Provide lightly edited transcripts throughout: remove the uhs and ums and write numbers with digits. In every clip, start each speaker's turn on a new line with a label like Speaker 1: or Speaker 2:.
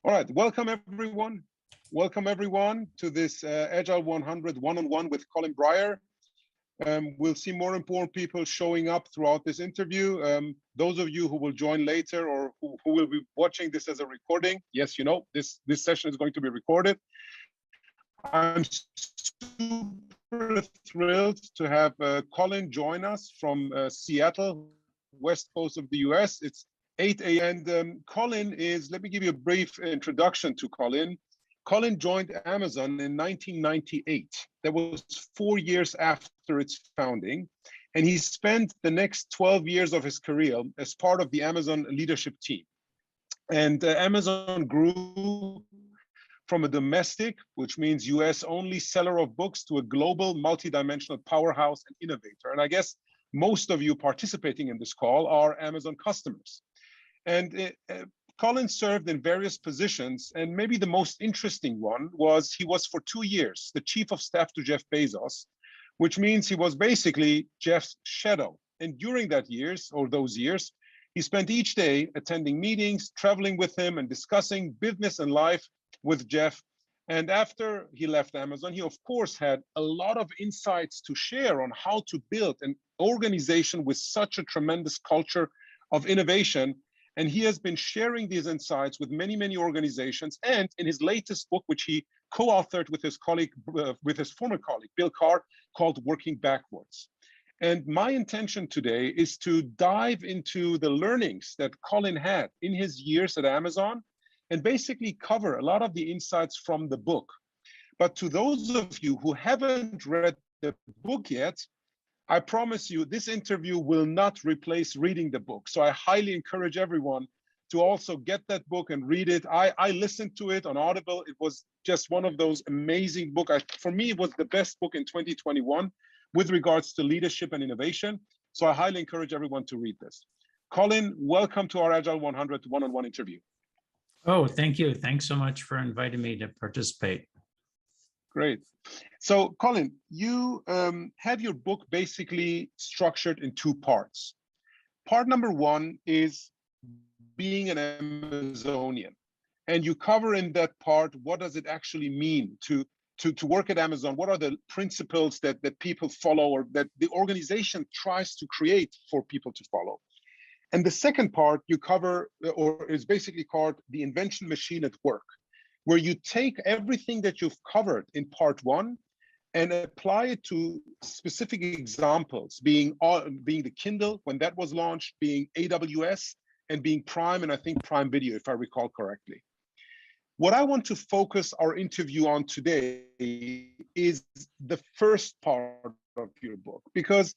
Speaker 1: All right, welcome everyone. Welcome everyone to this Agile 100 one-on-one with Colin Bryar. We'll see more and more people showing up throughout this interview. Those of you who will join later or who will be watching this as a recording, yes, you know, this session is going to be recorded. I'm super thrilled to have Colin join us from Seattle, west coast of the US. It's 8 a.m. And Colin is, let me give you a brief introduction to Colin. Colin joined Amazon in 1998. That was 4 years after its founding. And he spent the next 12 years of his career as part of the Amazon leadership team. And Amazon grew from a domestic, which means US only seller of books, to a global multidimensional powerhouse and innovator. And I guess most of you participating in this call are Amazon customers. And Colin served in various positions, and maybe the most interesting one was he was for 2 years the chief of staff to Jeff Bezos, which means he was basically Jeff's shadow. And during those years, he spent each day attending meetings, traveling with him, and discussing business and life with Jeff. And after he left Amazon, he of course had a lot of insights to share on how to build an organization with such a tremendous culture of innovation. And he has been sharing these insights with many, many organizations. And in his latest book, which he co-authored with his colleague, with his former colleague, Bill Carr, called Working Backwards. And my intention today is to dive into the learnings that Colin had in his years at Amazon and basically cover a lot of the insights from the book. But to those of you who haven't read the book yet, I promise you this interview will not replace reading the book. So I highly encourage everyone to also get that book and read it. I listened to it on Audible. It was just one of those amazing books. For me, it was the best book in 2021 with regards to leadership and innovation. So I highly encourage everyone to read this. Colin, welcome to our Agile 100 one-on-one interview.
Speaker 2: Oh, thank you. Thanks so much for inviting me to participate.
Speaker 1: Great. So, Colin, you have your book basically structured in two parts. Part number one is being an Amazonian. And you cover in that part, what does it actually mean to work at Amazon? What are the principles that people follow or that the organization tries to create for people to follow? And the second part you cover, or is basically called the invention machine at work, where you take everything that you've covered in part one and apply it to specific examples, being the Kindle when that was launched, being AWS, and being Prime, and I think Prime Video, if I recall correctly. What I want to focus our interview on today is the first part of your book, because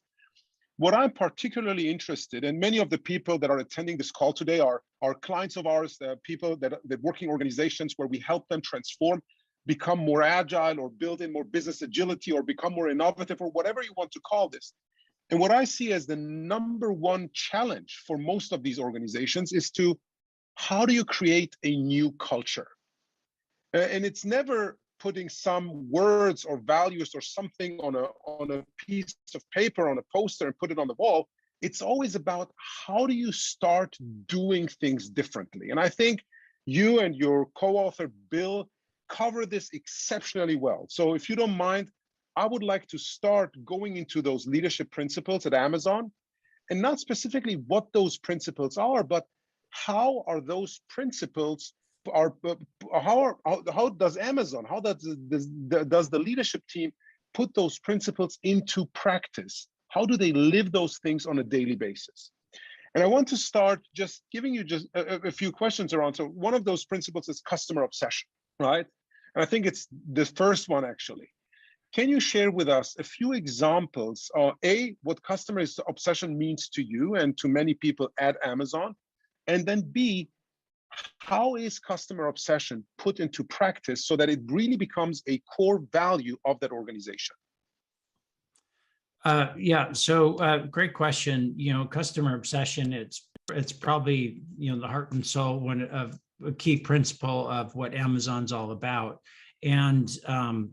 Speaker 1: what I'm particularly interested in, many of the people that are attending this call today are clients of ours, people that work in organizations where we help them transform, become more agile, or build in more business agility, or become more innovative, or whatever you want to call this. And what I see as the number one challenge for most of these organizations is how do you create a new culture? And it's never putting some words or values or something on a piece of paper, on a poster, and put it on the wall. It's always about how do you start doing things differently. And I think you and your co-author, Bill, cover this exceptionally well. So if you don't mind, I would like to start going into those leadership principles at Amazon, and not specifically what those principles are, but how are those principles how does Amazon, how does the leadership team put those principles into practice? How do they live those things on a daily basis? And I want to start just giving you just a few questions around. So one of those principles is customer obsession, right? And I think it's the first one, actually. Can you share with us a few examples of what customer obsession means to you and to many people at Amazon? And then B, how is customer obsession put into practice so that it really becomes a core value of that organization?
Speaker 2: Yeah, so great question. You know, customer obsession, it's probably, you know, the heart and soul of a key principle of what Amazon's all about. And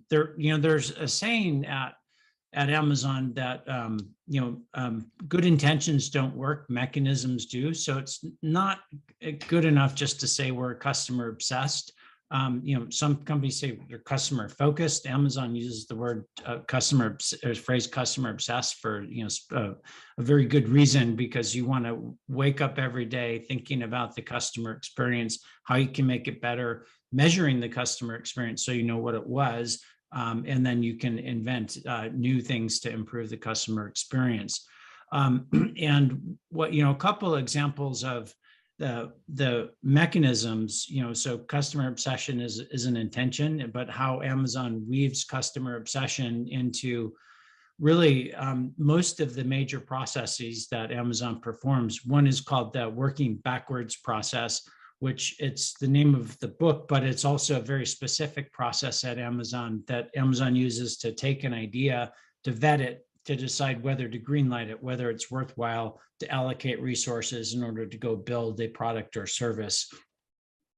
Speaker 2: there's a saying at at Amazon that good intentions don't work, mechanisms do. So it's not good enough just to say we're customer obsessed. Some companies say they're customer focused. Amazon uses the word phrase customer obsessed for a very good reason, because you want to wake up every day thinking about the customer experience, how you can make it better, measuring the customer experience so you know what it was, and then you can invent new things to improve the customer experience. And what a couple of examples of the mechanisms, so customer obsession is an intention, but how Amazon weaves customer obsession into really most of the major processes that Amazon performs. One is called the working backwards process, which it's the name of the book, but it's also a very specific process at Amazon that Amazon uses to take an idea, to vet it, to decide whether to greenlight it, whether it's worthwhile to allocate resources in order to go build a product or service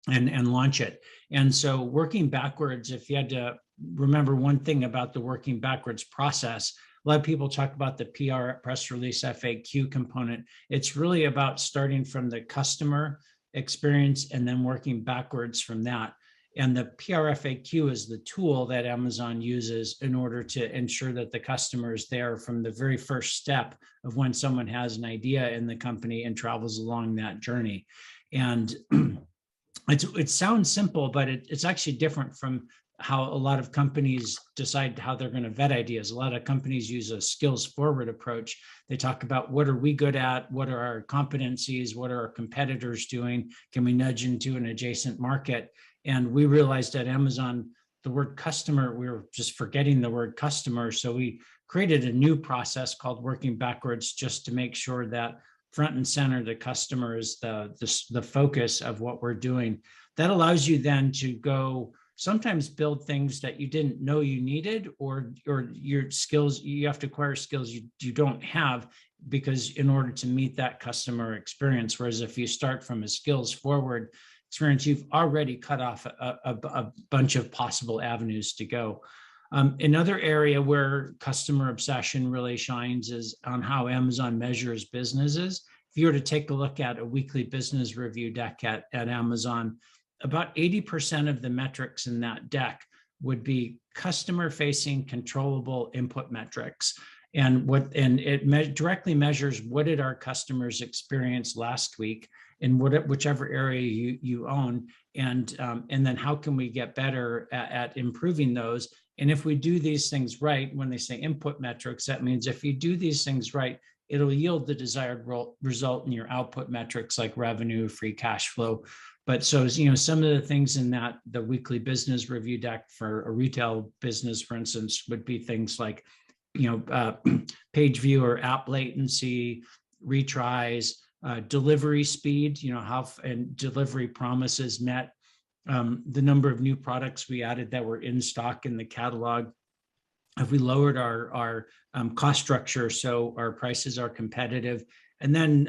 Speaker 2: and launch it. And so working backwards, if you had to remember one thing about the working backwards process, a lot of people talk about the PR, press release, FAQ component. It's really about starting from the customer experience and then working backwards from that. And the PR FAQ is the tool that Amazon uses in order to ensure that the customer is there from the very first step of when someone has an idea in the company and travels along that journey. And it sounds simple, but it's actually different from how a lot of companies decide how they're going to vet ideas. A lot of companies use a skills forward approach. They talk about what are we good at? What are our competencies? What are our competitors doing? Can we nudge into an adjacent market? And we realized at Amazon, the word customer, we were just forgetting the word customer. So we created a new process called working backwards, just to make sure that front and center, the customer is the focus of what we're doing. That allows you then to go sometimes build things that you didn't know you needed, or your skills, you have to acquire skills you don't have, because in order to meet that customer experience. Whereas if you start from a skills forward experience, you've already cut off a bunch of possible avenues to go. Another area where customer obsession really shines is on how Amazon measures businesses. If you were to take a look at a weekly business review deck at Amazon, about 80% of the metrics in that deck would be customer-facing, controllable input metrics. And it directly measures what did our customers experience last week in whichever area you own, and then how can we get better at improving those. And if we do these things right, when they say input metrics, that means if you do these things right, it'll yield the desired result in your output metrics like revenue, free cash flow. But so, some of the things in the weekly business review deck for a retail business, for instance, would be things like, page view or app latency, retries, delivery speed, and delivery promises met, the number of new products we added that were in stock in the catalog. Have we lowered our cost structure so our prices are competitive? And then,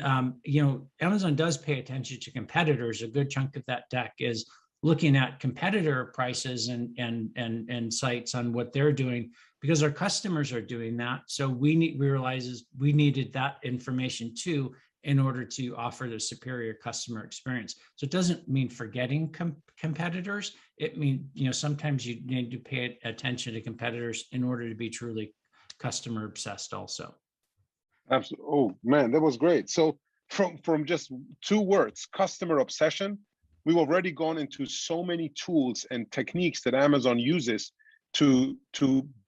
Speaker 2: Amazon does pay attention to competitors. A good chunk of that deck is looking at competitor prices and sites on what they're doing, because our customers are doing that. So we realizes we needed that information too in order to offer the superior customer experience. So it doesn't mean forgetting competitors. It means, sometimes you need to pay attention to competitors in order to be truly customer obsessed also.
Speaker 1: Absolutely. Oh man, that was great. So from just two words, customer obsession, we've already gone into so many tools and techniques that Amazon uses to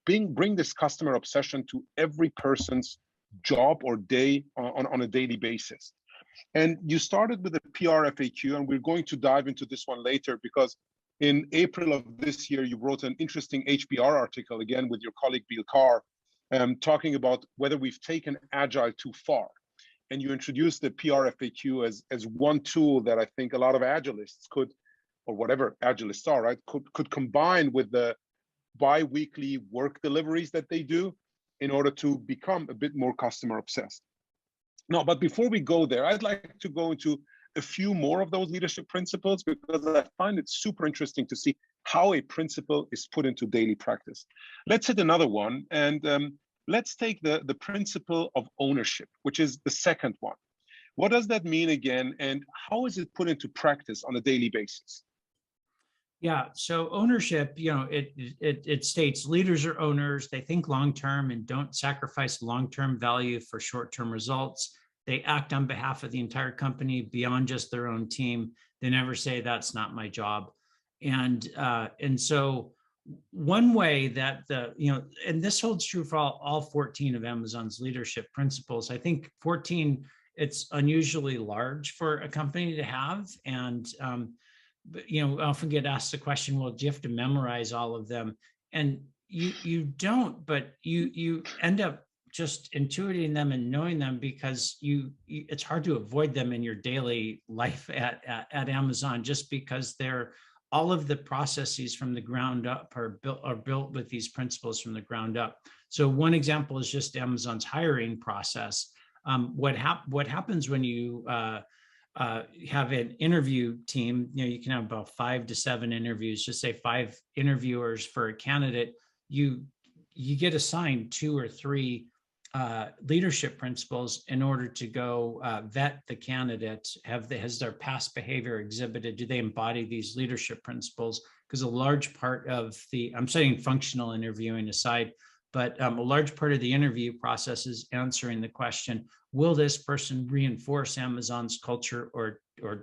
Speaker 1: bring this customer obsession to every person's job or day on a daily basis. And you started with the PR FAQ, and we're going to dive into this one later, because in April of this year, you wrote an interesting HBR article, again, with your colleague Bill Carr, talking about whether we've taken Agile too far. And you introduced the PR FAQ as one tool that I think a lot of Agilists could, or whatever Agilists are, right, could combine with the bi-weekly work deliveries that they do in order to become a bit more customer obsessed. No, but before we go there, I'd like to go into a few more of those leadership principles, because I find it super interesting to see how a principle is put into daily practice. Let's hit another one. And let's take the principle of ownership, which is the second one. What does that mean again, and how is it put into practice on a daily basis?
Speaker 2: Yeah, so ownership, it states leaders are owners. They think long-term and don't sacrifice long-term value for short-term results. They act on behalf of the entire company beyond just their own team. They never say that's not my job. And so one way that and this holds true for all 14 of Amazon's leadership principles. I think 14, it's unusually large for a company to have. And but I often get asked the question, well, do you have to memorize all of them? And you don't, but you end up just intuiting them and knowing them, because it's hard to avoid them in your daily life at Amazon, just because they're all of the processes from the ground up are built with these principles from the ground up. So one example is just Amazon's hiring process. What happens when you have an interview team, you can have about 5 to 7 interviews, just say 5 interviewers for a candidate. You get assigned 2 or 3 leadership principles in order to go vet the candidate. Has their past behavior exhibited? Do they embody these leadership principles? Because a large part of I'm setting functional interviewing aside, but a large part of the interview process is answering the question, will this person reinforce Amazon's culture or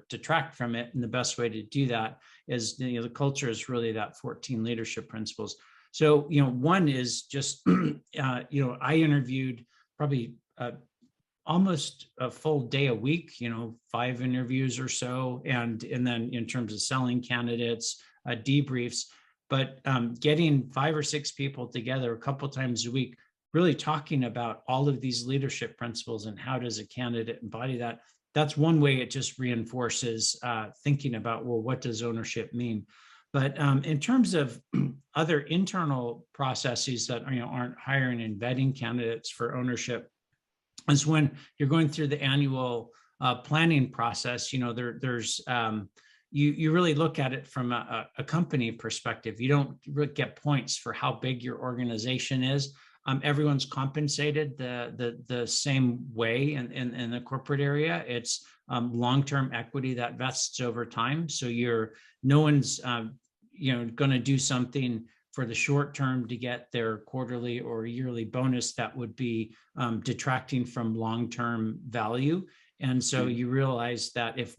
Speaker 2: detract from it? And the best way to do that is, the culture is really that 14 leadership principles. So, one is just, I interviewed probably almost a full day a week, 5 interviews or so. And then in terms of selling candidates, debriefs, but getting 5 or 6 people together a couple times a week, really talking about all of these leadership principles and how does a candidate embody that. That's one way it just reinforces thinking about, well, what does ownership mean? But in terms of other internal processes that aren't hiring and vetting candidates for ownership, is when you're going through the annual planning process. There's you really look at it from a company perspective. You don't really get points for how big your organization is. Everyone's compensated the same way in the corporate area. It's long-term equity that vests over time. So no one's going to do something for the short term to get their quarterly or yearly bonus that would be detracting from long-term value. And so you realize that if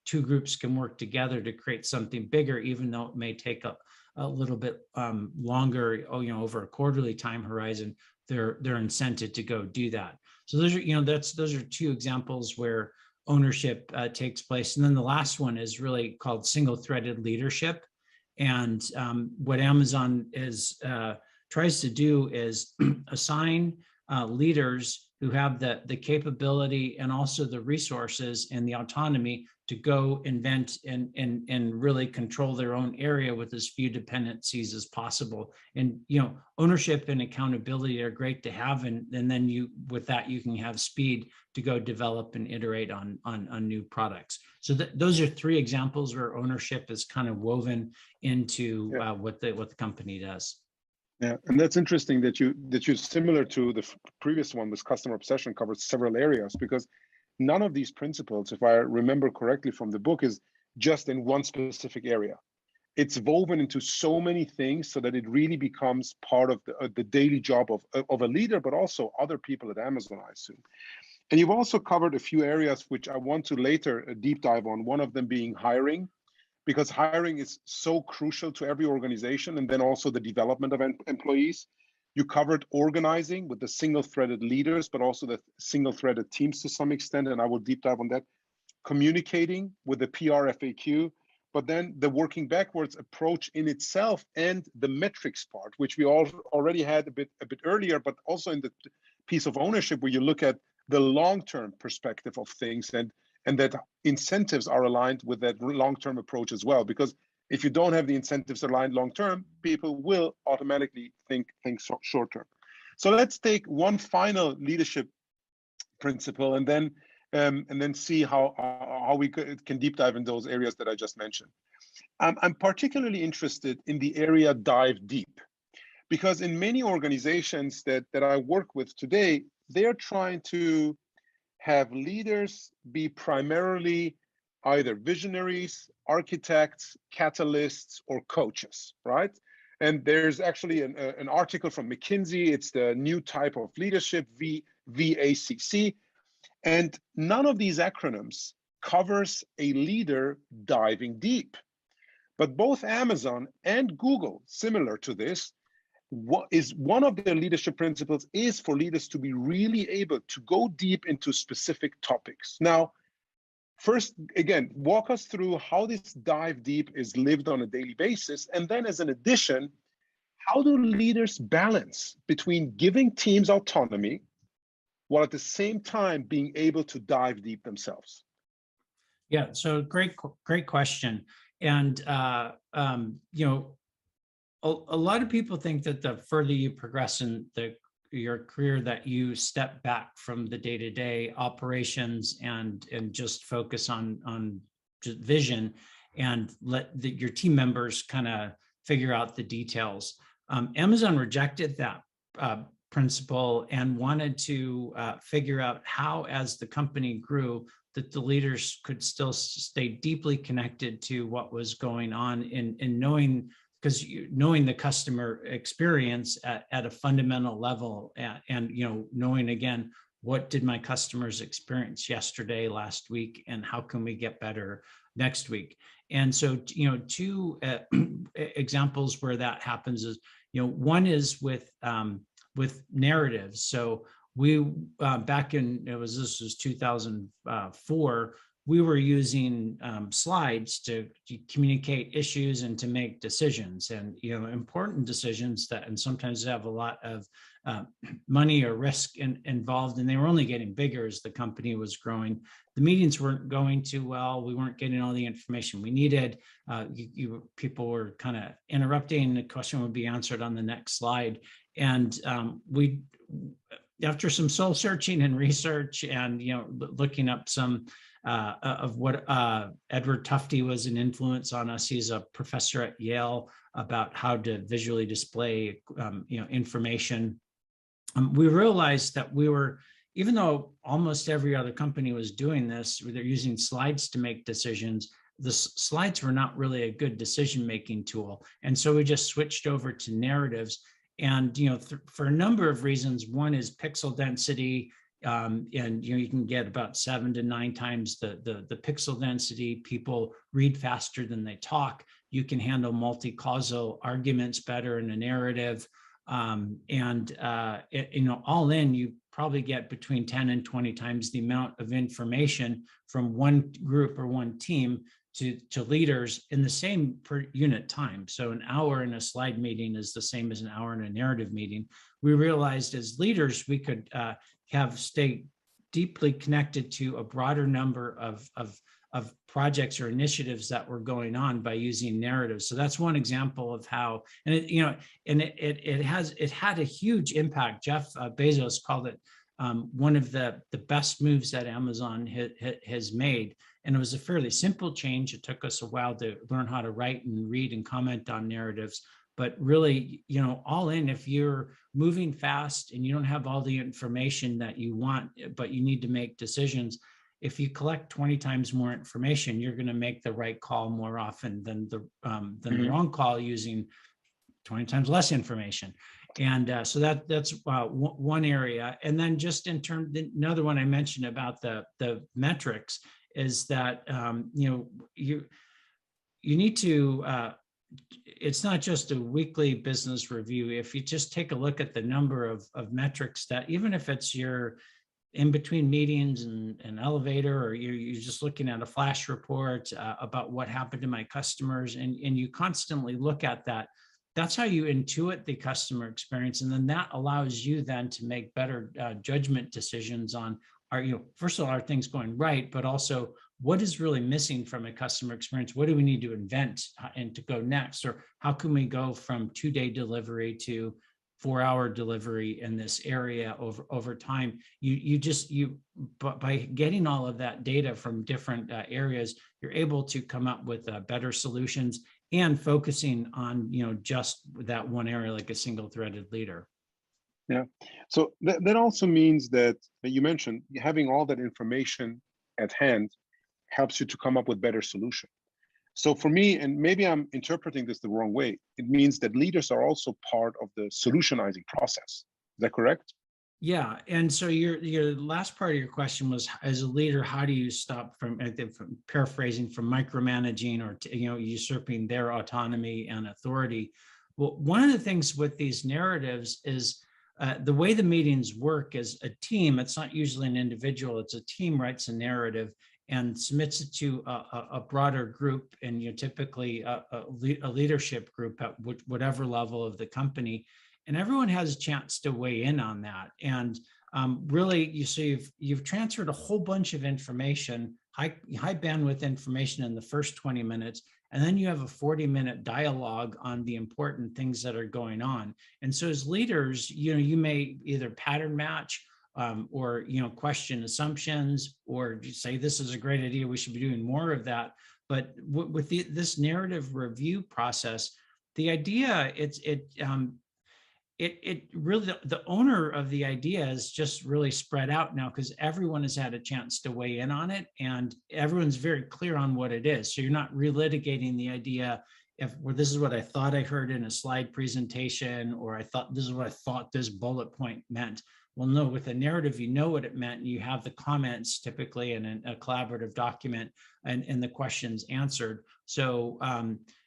Speaker 2: 2 groups can work together to create something bigger, even though it may take a little bit longer, over a quarterly time horizon, they're incented to go do that. So those are, those are 2 examples where ownership takes place. And then the last one is really called single-threaded leadership. And what Amazon tries to do is assign leaders who have the capability and also the resources and the autonomy to go invent and really control their own area with as few dependencies as possible. And ownership and accountability are great to have, and then with that you can have speed to go develop and iterate on new products. So those are 3 examples where ownership is kind of woven into what the company does.
Speaker 1: Yeah, and that's interesting that you similar to the previous one, this customer obsession, covered several areas, because none of these principles, if I remember correctly from the book, is just in one specific area. It's woven into so many things so that it really becomes part of the daily job of a leader, but also other people at Amazon, I assume. And you've also covered a few areas which I want to later deep dive on, one of them being hiring, because hiring is so crucial to every organization, and then also the development of employees. You covered organizing with the single-threaded leaders, but also the single-threaded teams to some extent, and I will deep dive on that. Communicating with the PR FAQ, but then the working backwards approach in itself, and the metrics part, which we already had a bit earlier, but also in the piece of ownership where you look at the long-term perspective of things, and that incentives are aligned with that long-term approach as well. Because if you don't have the incentives aligned long-term, people will automatically think short-term. So let's take one final leadership principle and then see how we can deep dive in those areas that I just mentioned. I'm particularly interested in the area dive deep, Because in many organizations that I work with today, they're trying to have leaders be primarily either visionaries, architects, catalysts, or coaches, right? And there's actually an article from McKinsey. It's the new type of leadership, VACC. And none of these acronyms covers a leader diving deep. But both Amazon and Google, similar to this, what is one of their leadership principles is for leaders to be really able to go deep into specific topics. Now, first, again, walk us through how this dive deep is lived on a daily basis. And then as an addition, how do leaders balance between giving teams autonomy while at the same time being able to dive deep themselves?
Speaker 2: Yeah, so great question. And, you know, a lot of people think that the further you progress in your career, that you step back from the day-to-day operations and just focus on just vision and let your team members kind of figure out the details. Amazon rejected that principle and wanted to figure out how, as the company grew, that the leaders could still stay deeply connected to what was going on in knowing, because knowing the customer experience at a fundamental level, and you know, knowing again, what did my customers experience yesterday, last week, and how can we get better next week? And so, you know, two examples where that happens is, you know, one is with narratives. So we back in this was 2004. We were using slides to communicate issues and to make decisions, and you know, important decisions that, and sometimes have a lot of money or risk involved, and they were only getting bigger as the company was growing. The meetings weren't going too well. We weren't getting all the information we needed. People were kind of interrupting. The question would be answered on the next slide, and after some soul searching and research, and you know, looking up some of what Edward Tufte was an influence on us. He's a professor at Yale about how to visually display you know, information. We realized that we were, even though almost every other company was doing this, they're using slides to make decisions. The slides were not really a good decision-making tool, and so we just switched over to narratives. And you know, for a number of reasons. One is pixel density, and you know, you can get about 7 to 9 times the pixel density. People read faster than they talk. You can handle multi-causal arguments better in a narrative, and you know, all in, you probably get between 10 and 20 times the amount of information from one group or one team to leaders in the same per unit time. So an hour in a slide meeting is the same as an hour in a narrative meeting. We realized as leaders, we could stay deeply connected to a broader number of projects or initiatives that were going on by using narratives. So that's one example of how, and it, you know, and it had a huge impact. Jeff Bezos called it one of the best moves that Amazon has made. And it was a fairly simple change. It took us a while to learn how to write and read and comment on narratives. But really, you know, all in, if you're moving fast and you don't have all the information that you want, but you need to make decisions, if you collect 20 times more information, you're going to make the right call more often than the wrong call using 20 times less information. And so that's one area. And then just in terms, another one I mentioned about the metrics is that you know, you need to it's not just a weekly business review. If you just take a look at the number of metrics that, even if it's your in between meetings and an elevator, or you're just looking at a flash report about what happened to my customers, and you constantly look at that, that's how you intuit the customer experience. And then that allows you then to make better judgment decisions on, first of all, are things going right, but also what is really missing from a customer experience? What do we need to invent and to go next? Or how can we go from 2-day delivery to 4-hour delivery in this area over time? But by getting all of that data from different areas, you're able to come up with better solutions and focusing on, just that one area, like a single-threaded leader.
Speaker 1: Yeah. So that also means that you mentioned having all that information at hand helps you to come up with better solutions. So for me, and maybe I'm interpreting this the wrong way, it means that leaders are also part of the solutionizing process. Is that correct?
Speaker 2: Yeah, and so your last part of your question was, as a leader, how do you stop from, I think, from paraphrasing, from micromanaging or usurping their autonomy and authority? Well, one of the things with these narratives is the way the meetings work as a team. It's not usually an individual; it's a team writes a narrative and submits it to a broader group, and typically a leadership group at whatever level of the company. And everyone has a chance to weigh in on that. And really, you've transferred a whole bunch of information, high bandwidth information in the first 20 minutes, and then you have a 40-minute dialogue on the important things that are going on. And so as leaders, you may either pattern match or question assumptions, or say, this is a great idea, we should be doing more of that. But with this narrative review process, the idea, it really, the owner of the idea is just really spread out now, because everyone has had a chance to weigh in on it, and everyone's very clear on what it is. So you're not relitigating the idea, this is what I thought I heard in a slide presentation, or this is what I thought this bullet point meant. Well, no, with a narrative, you know what it meant, and you have the comments typically in a collaborative document, and the questions answered. So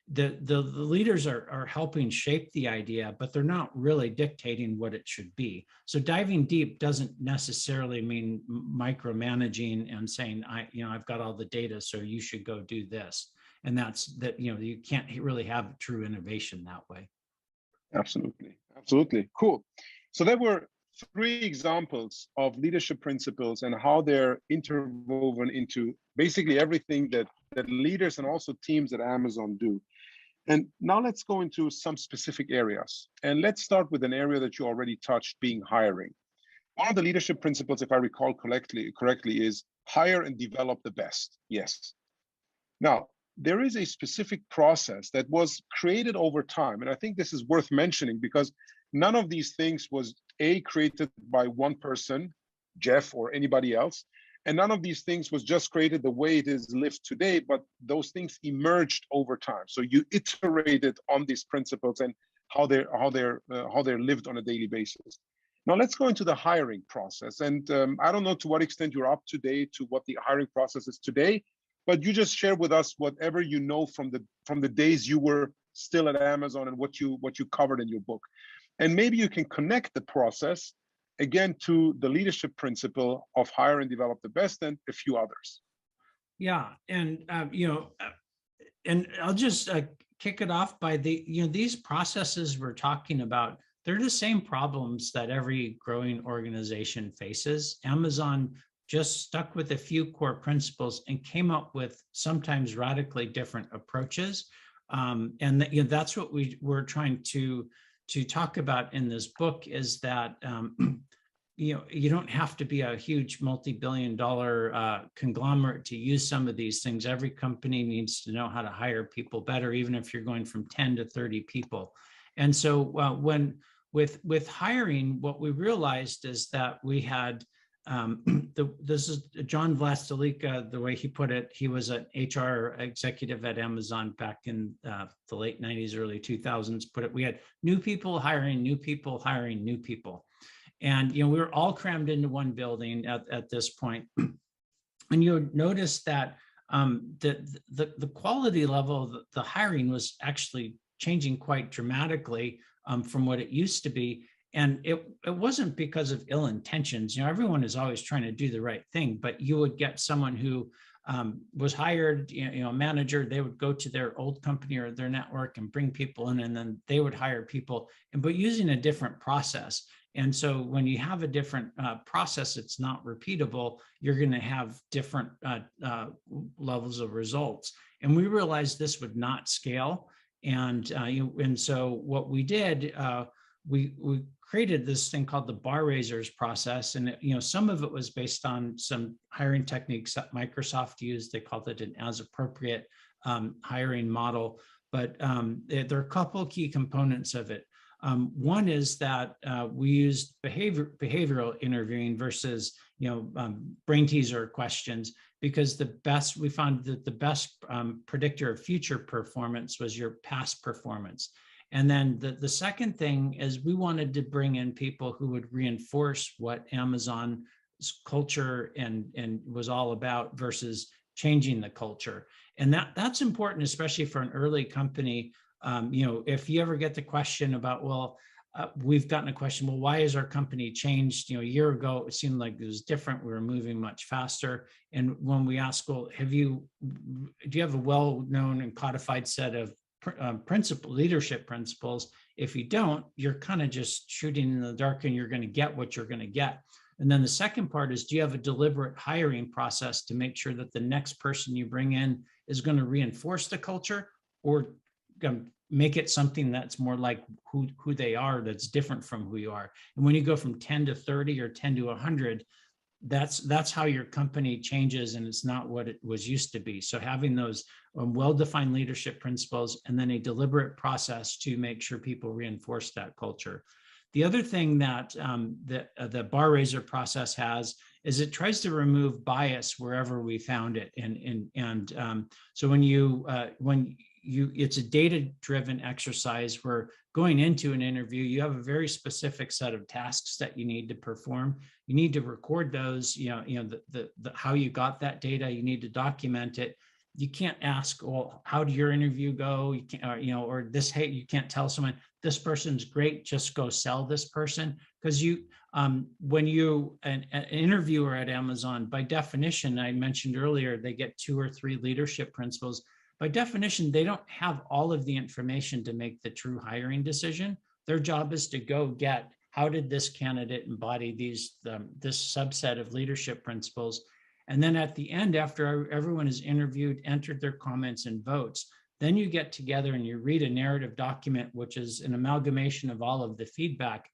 Speaker 2: the leaders are helping shape the idea, but they're not really dictating what it should be. So diving deep doesn't necessarily mean micromanaging and saying, I've got all the data, so you should go do this. And you can't really have true innovation that way.
Speaker 1: Absolutely. Absolutely. Cool. So there were 3 examples of leadership principles and how they're interwoven into basically everything that leaders and also teams at Amazon do. And now let's go into some specific areas. And let's start with an area that you already touched, being hiring. One of the leadership principles, if I recall correctly, is hire and develop the best. Yes. Now, there is a specific process that was created over time. And I think this is worth mentioning, because none of these things was created by one person, Jeff or anybody else. And none of these things was just created the way it is lived today, but those things emerged over time. So you iterated on these principles and how they're lived on a daily basis. Now let's go into the hiring process. And I don't know to what extent you're up to date to what the hiring process is today, but you just share with us whatever you know from the days you were still at Amazon and what you covered in your book. And maybe you can connect the process again to the leadership principle of hire and develop the best, and a few others.
Speaker 2: Yeah, and and I'll just kick it off by these processes we're talking about. They're the same problems that every growing organization faces. Amazon just stuck with a few core principles and came up with sometimes radically different approaches, and that's what we're trying to talk about in this book, is that you don't have to be a huge multi-billion-dollar conglomerate to use some of these things. Every company needs to know how to hire people better, even if you're going from 10 to 30 people. And so with hiring, what we realized is that we had this is John Vlastelica, the way he put it. He was an HR executive at Amazon back in the late 90s, early 2000s. Put it, we had new people hiring new people, hiring new people. And we were all crammed into one building at this point. And you'll notice that the quality level of the hiring was actually changing quite dramatically from what it used to be. And it wasn't because of ill intentions. Everyone is always trying to do the right thing, but you would get someone who was hired, a manager, they would go to their old company or their network and bring people in, and then they would hire people, but using a different process. And so when you have a different process, it's not repeatable, you're going to have different levels of results. And we realized this would not scale. And so what we did, we created this thing called the bar raisers process. And some of it was based on some hiring techniques that Microsoft used. They called it an as appropriate hiring model. but there are a couple of key components of it. One is that we used behavioral interviewing versus brain teaser questions, because we found that the best predictor of future performance was your past performance. And then the second thing is we wanted to bring in people who would reinforce what Amazon's culture and was all about versus changing the culture. And that's important, especially for an early company. If you ever get the question about, well, we've gotten a question, well, why has our company changed? A year ago, it seemed like it was different. We were moving much faster. And when we ask, well, do you have a well-known and codified set of leadership principles? If you don't, you're kind of just shooting in the dark, and you're going to get what you're going to get. And then the second part is, do you have a deliberate hiring process to make sure that the next person you bring in is going to reinforce the culture, or make it something that's more like who they are, that's different from who you are? And when you go from 10 to 30 or 10 to 100, that's how your company changes, and it's not what it was used to be. So having those well-defined leadership principles, and then a deliberate process to make sure people reinforce that culture. The other thing that the bar raiser process has is it tries to remove bias wherever we found it. So it's a data-driven exercise where going into an interview, you have a very specific set of tasks that you need to perform. You need to record those, how you got that data. You need to document it. You can't ask, well, how did your interview go? You can't, you can't tell someone this person's great, just go sell this person. Because when an interviewer at Amazon, by definition, I mentioned earlier, they get 2 or 3 leadership principles. By definition, they don't have all of the information to make the true hiring decision. Their job is to go get, how did this candidate embody this subset of leadership principles? And then at the end, after everyone is interviewed, entered their comments and votes, then you get together and you read a narrative document, which is an amalgamation of all of the feedback.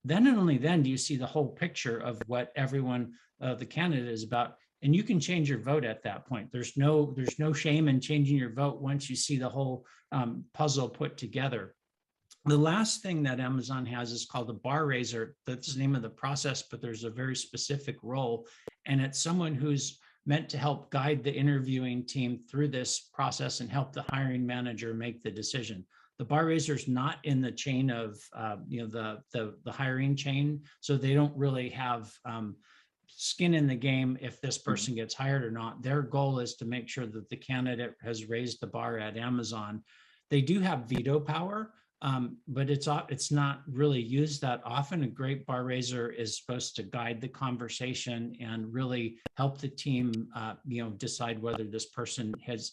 Speaker 2: Then and only then do you see the whole picture of what everyone, the candidate, is about. And you can change your vote at that point. There's no shame in changing your vote once you see the whole puzzle put together. The last thing that Amazon has is called a bar raiser. That's the name of the process, but there's a very specific role. And it's someone who's meant to help guide the interviewing team through this process and help the hiring manager make the decision. The bar raiser is not in the chain of the hiring chain, so they don't really have skin in the game if this person gets hired or not. Their goal is to make sure that the candidate has raised the bar at Amazon. They do have veto power, but it's not really used that often. A great bar raiser is supposed to guide the conversation and really help the team, decide whether this person has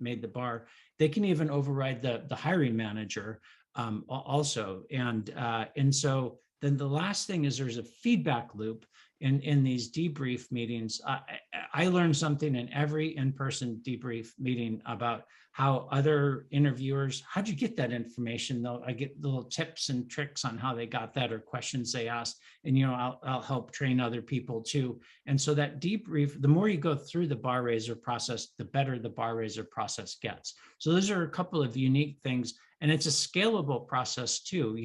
Speaker 2: made the bar. They can even override the hiring manager also. And so then the last thing is there's a feedback loop in these debrief meetings. I learned something in every in-person debrief meeting about how other interviewers, how'd you get that information? I get little tips and tricks on how they got that, or questions they asked, and I'll help train other people too. And so that debrief, the more you go through the bar raiser process, the better the bar raiser process gets. So those are a couple of unique things, and it's a scalable process too.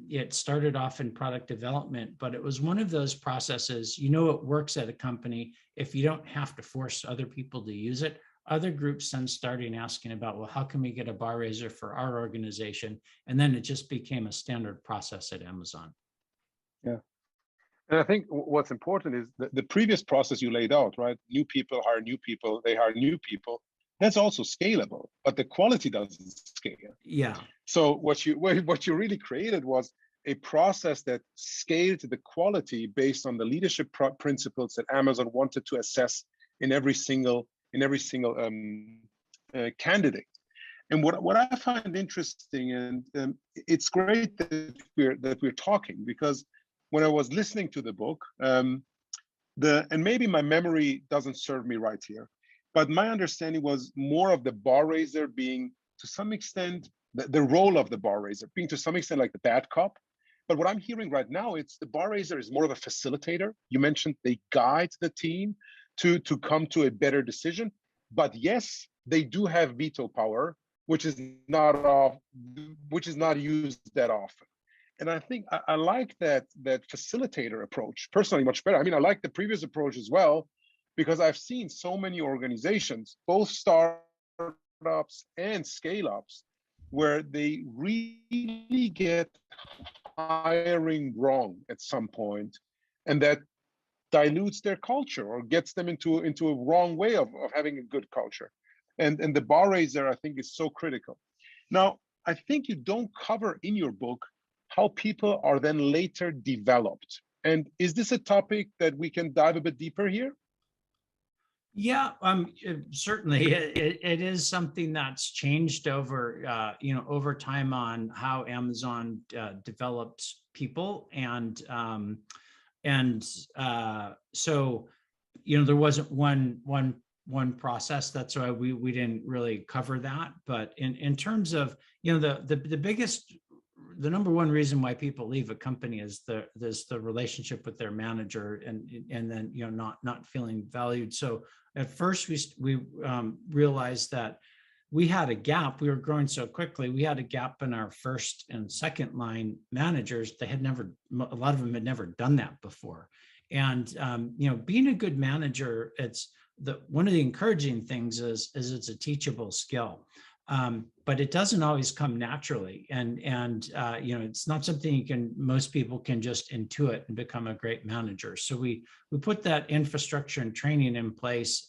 Speaker 2: It started off in product development, but it was one of those processes, it works at a company if you don't have to force other people to use it. Other groups then started asking about, well, how can we get a bar raiser for our organization? And then it just became a standard process at Amazon.
Speaker 1: Yeah. And I think what's important is the previous process you laid out, right? New people hire new people, they hire new people. That's also scalable, but the quality doesn't scale.
Speaker 2: Yeah.
Speaker 1: So what you really created was a process that scaled the quality based on the leadership principles that Amazon wanted to assess in every single candidate. And what I find interesting, and it's great that we're talking, because when I was listening to the book, and maybe my memory doesn't serve me right here, but my understanding was more of the bar raiser being, to some extent, the role of the bar raiser being to some extent like the bad cop. But what I'm hearing right now, it's the bar raiser is more of a facilitator. You mentioned they guide the team to come to a better decision. But yes, they do have veto power, which is not used that often. And I think I like that facilitator approach personally much better. I mean, I like the previous approach as well, because I've seen so many organizations, both startups and scale-ups, where they really get hiring wrong at some point, and that dilutes their culture or gets them into a wrong way of having a good culture. And the bar raiser, I think, is so critical. Now, I think you don't cover in your book how people are then later developed. And is this a topic that we can dive a bit deeper here?
Speaker 2: Yeah, certainly it is something that's changed over, over time on how Amazon develops people. So, there wasn't one process. That's why we didn't really cover that. But in terms of, the biggest, the number one reason why people leave a company is the relationship with their manager, and then not feeling valued. So at first we realized that we had a gap. We were growing so quickly. We had a gap in our first and second line managers. A lot of them had never done that before. And being a good manager, one of the encouraging things is it's a teachable skill. But it doesn't always come naturally, and it's not something most people can just intuit and become a great manager. So we put that infrastructure and training in place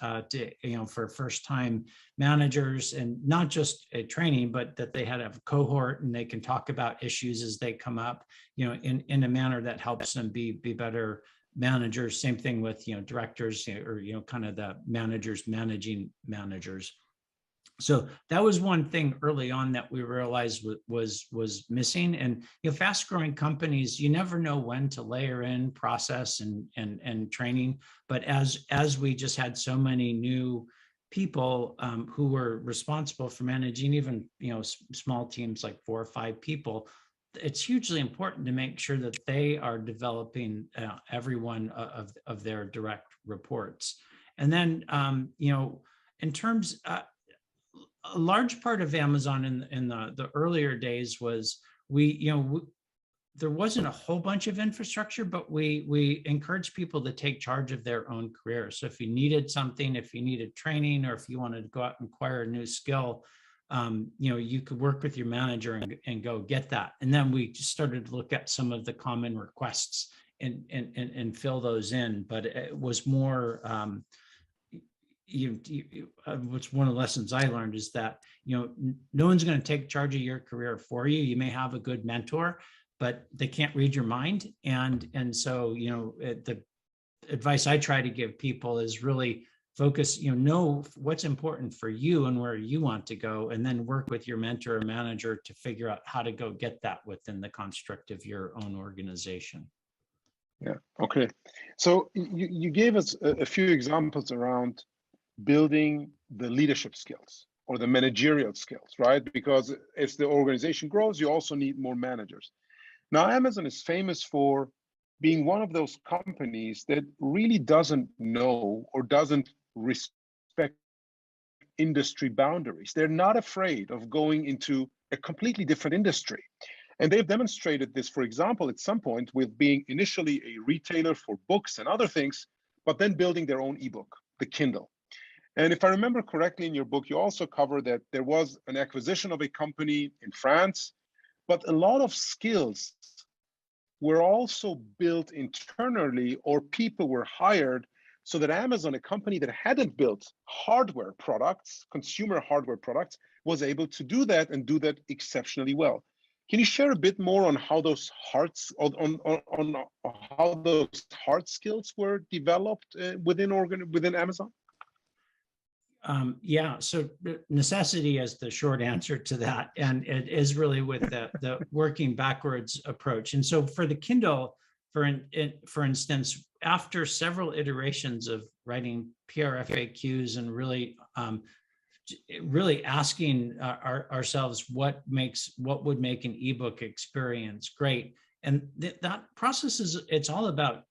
Speaker 2: for first time managers, and not just a training, but that they had a cohort and they can talk about issues as they come up, in a manner that helps them be better managers. Same thing with directors, or kind of the managers managing managers. So that was one thing early on that we realized was missing. And fast growing companies, you never know when to layer in process and training. But as we just had so many new people who were responsible for managing even small teams like 4 or 5 people, it's hugely important to make sure that they are developing every one of their direct reports. And then in terms a large part of Amazon in the earlier days was there wasn't a whole bunch of infrastructure, but we encouraged people to take charge of their own career. So if you needed something, if you needed training, or if you wanted to go out and acquire a new skill, you could work with your manager and go get that. And then we just started to look at some of the common requests and fill those in. But it was more what's one of the lessons I learned is that no one's going to take charge of your career for you. You may have a good mentor, but they can't read your mind. And so the advice I try to give people is really focus, know what's important for you and where you want to go, and then work with your mentor or manager to figure out how to go get that within the construct of your own organization.
Speaker 1: Yeah. Okay. So you gave us a few examples around building the leadership skills or the managerial skills, right? Because as the organization grows, you also need more managers. Now, Amazon is famous for being one of those companies that really doesn't know or doesn't respect industry boundaries. They're not afraid of going into a completely different industry. And they've demonstrated this, for example, at some point with being initially a retailer for books and other things, but then building their own ebook, the Kindle. And if I remember correctly in your book, you also cover that there was an acquisition of a company in France, but a lot of skills were also built internally, or people were hired so that Amazon, a company that hadn't built hardware products, consumer hardware products, was able to do that and do that exceptionally well. Can you share a bit more on how those hard skills were developed within Amazon?
Speaker 2: Yeah, so necessity is the short answer to that. And it is really with the working backwards approach. And so for the Kindle, for instance, after several iterations of writing PRFAQs and really asking ourselves what would make an ebook experience great. And that process it's all about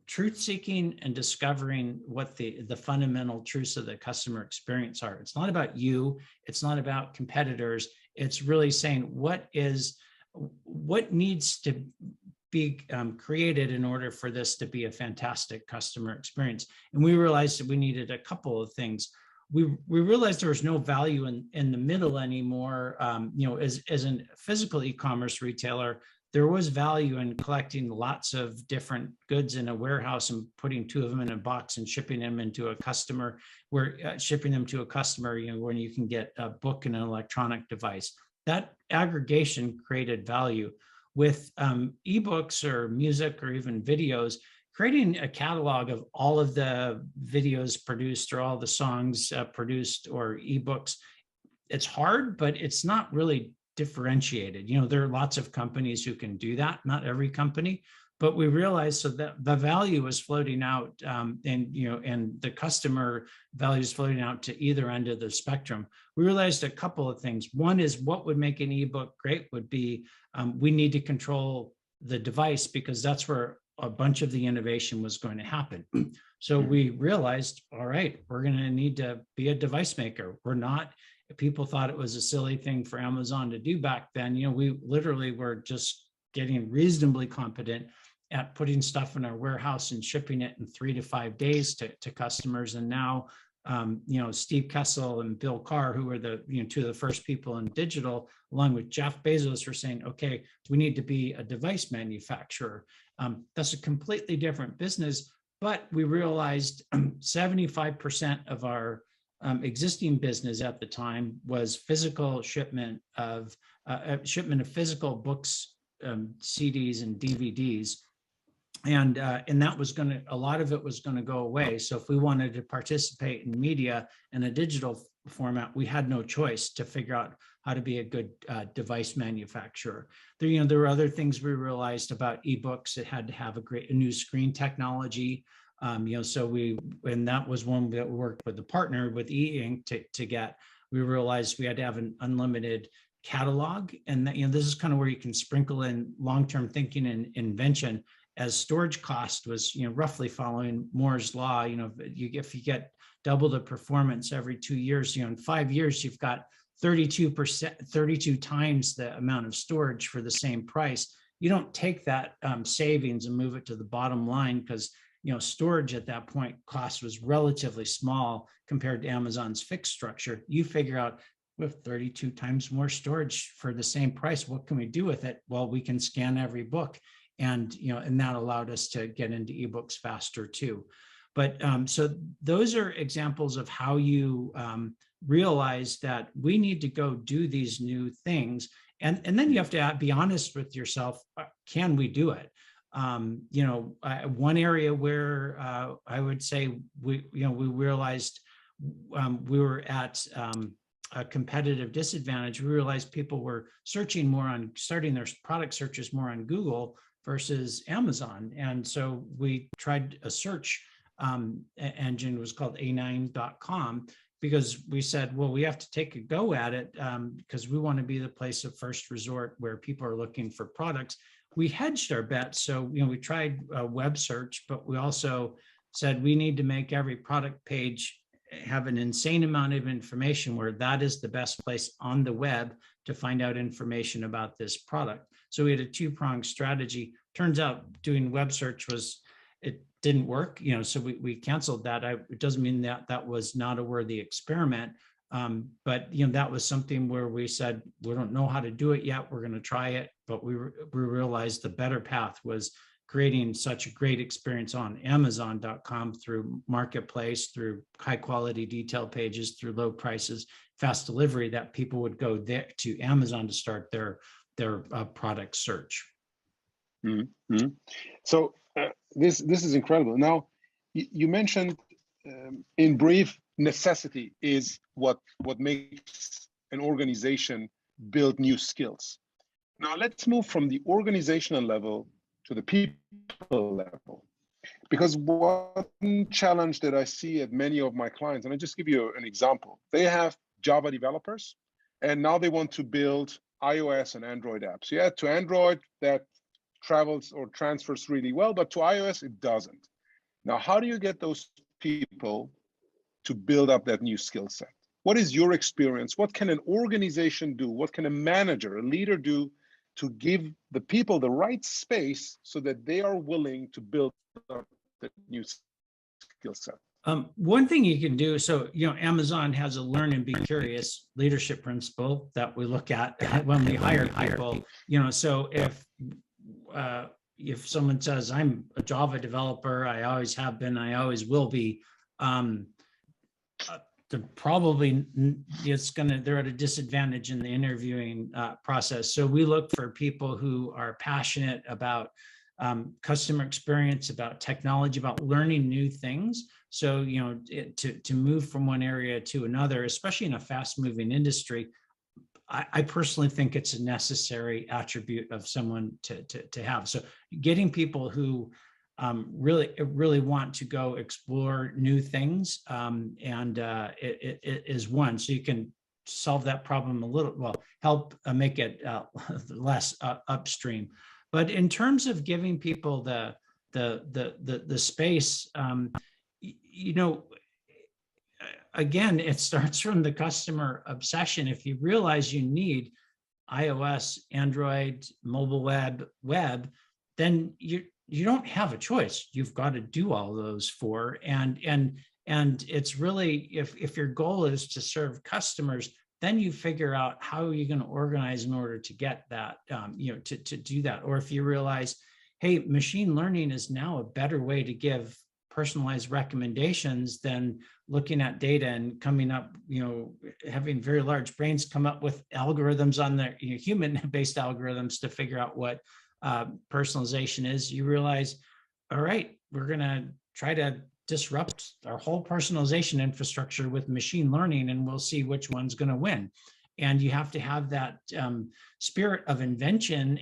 Speaker 2: truth seeking and discovering what the fundamental truths of the customer experience are. It's not about you, it's not about competitors. It's really saying what needs to be created in order for this to be a fantastic customer experience. And we realized that we needed a couple of things. We realized there was no value in the middle anymore. As a physical e-commerce retailer, there was value in collecting lots of different goods in a warehouse and putting 2 of them in a box and shipping them into a customer, when you can get a book and an electronic device. That aggregation created value. With ebooks or music or even videos, creating a catalog of all of the videos produced or all the songs produced or ebooks, it's hard, but it's not really differentiated. There are lots of companies who can do that, not every company, but we realized so that the value is floating out and the customer value is floating out to either end of the spectrum. We realized a couple of things. One is what would make an ebook great would be we need to control the device because that's where a bunch of the innovation was going to happen. So we realized, all right, we're going to need to be a device maker. We're not. People thought it was a silly thing for Amazon to do back then. We literally were just getting reasonably competent at putting stuff in our warehouse and shipping it in 3 to 5 days to customers. And now, Steve Kessel and Bill Carr, who were the 2 of the first people in digital, along with Jeff Bezos, were saying, okay, we need to be a device manufacturer. That's a completely different business, but we realized 75% of our existing business at the time was physical shipment of physical books, CDs and DVDs. And that was a lot of it was going to go away. So if we wanted to participate in media in a digital format, we had no choice to figure out how to be a good device manufacturer. There were other things we realized about ebooks. It had to have a new screen technology. And that was one that we worked with a partner with e-ink to get. We realized we had to have an unlimited catalog, and that, this is kind of where you can sprinkle in long-term thinking and invention, as storage cost was roughly following Moore's law. If you get double the performance every 2 years, in 5 years you've got 32 times the amount of storage for the same price. You don't take that savings and move it to the bottom line because storage at that point cost was relatively small compared to Amazon's fixed structure. You figure out with 32 times more storage for the same price, what can we do with it? Well, we can scan every book, and that allowed us to get into ebooks faster too. But so those are examples of how you realize that we need to go do these new things, and then you have to be honest with yourself. Can we do it? One area where I would say we realized we were at a competitive disadvantage. We realized people were starting their product searches more on Google versus Amazon. And so we tried a search engine, it was called A9.com, because we said, well, we have to take a go at it because we want to be the place of first resort where people are looking for products. We hedged our bets. So, we tried web search, but we also said we need to make every product page have an insane amount of information where that is the best place on the web to find out information about this product. So we had a 2-pronged strategy. Turns out doing web search it didn't work, so we canceled that. It doesn't mean that was not a worthy experiment. But that was something where we said, we don't know how to do it yet. We're going to try it. But we realized the better path was creating such a great experience on Amazon.com through marketplace, through high quality detail pages, through low prices, fast delivery, that people would go there to Amazon to start their product search.
Speaker 1: Mm-hmm. So this is incredible. Now, you mentioned in brief, necessity is what makes an organization build new skills. Now let's move from the organizational level to the people level, because one challenge that I see at many of my clients, and I'll just give you an example. They have Java developers, and now they want to build iOS and Android apps. Yeah, to Android that travels or transfers really well, but to iOS it doesn't. Now, how do you get those people to build up that new skill set? What is your experience? What can an organization do? What can a manager, a leader do to give the people the right space so that they are willing to build up that new skill set?
Speaker 2: One thing you can do, so, Amazon has a learn and be curious leadership principle that we look at when we hire people, so if someone says, I'm a Java developer, I always have been, I always will be, they're at a disadvantage in the interviewing process. So we look for people who are passionate about customer experience, about technology, about learning new things. So, to move from one area to another, especially in a fast moving industry, I personally think it's a necessary attribute of someone to have. So getting people who really want to go explore new things, it is one. So you can solve that problem a little, well, help make it less upstream. But in terms of giving people the space, again, it starts from the customer obsession. If you realize you need iOS, Android, mobile web, then you don't have a choice. You've got to do all those four. And it's really, if your goal is to serve customers, then you figure out how you're going to organize in order to get that, to do that. Or if you realize, hey, machine learning is now a better way to give personalized recommendations than looking at data and coming up, having very large brains come up with algorithms on their human-based algorithms to figure out what personalization is. You realize, all right, we're going to try to disrupt our whole personalization infrastructure with machine learning, and we'll see which one's going to win. And you have to have that spirit of invention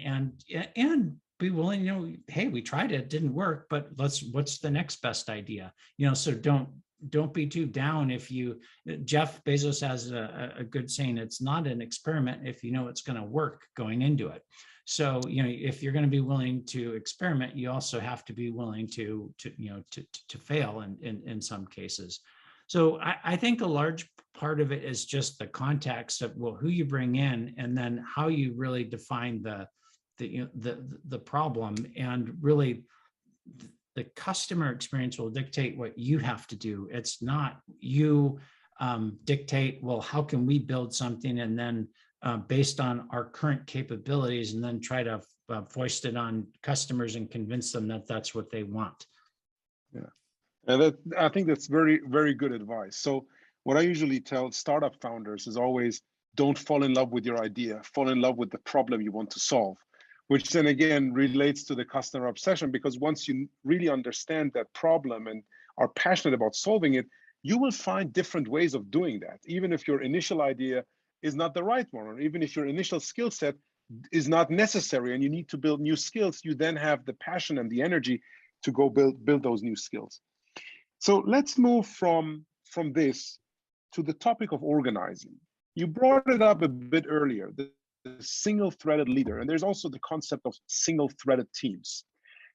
Speaker 2: and be willing, hey, we tried it, didn't work, but what's the next best idea? So don't be too down. Jeff Bezos has a good saying, it's not an experiment if you know it's going to work going into it. So, if you're going to be willing to experiment, you also have to be willing to fail in some cases. So I think a large part of it is just the context of, well, who you bring in, and then how you really define the problem. And really the customer experience will dictate what you have to do. It's not you dictate, well, how can we build something, and then based on our current capabilities, and then try to foist it on customers and convince them that that's what they want.
Speaker 1: Yeah, and I think that's very, very good advice. So what I usually tell startup founders is always, don't fall in love with your idea, fall in love with the problem you want to solve, which then again relates to the customer obsession, because once you really understand that problem and are passionate about solving it, you will find different ways of doing that. Even if your initial idea is not the right one, or even if your initial skill set is not necessary and you need to build new skills, you then have the passion and the energy to go build those new skills. So let's move from this to the topic of organizing. You brought it up a bit earlier, the single-threaded leader, and there's also the concept of single-threaded teams.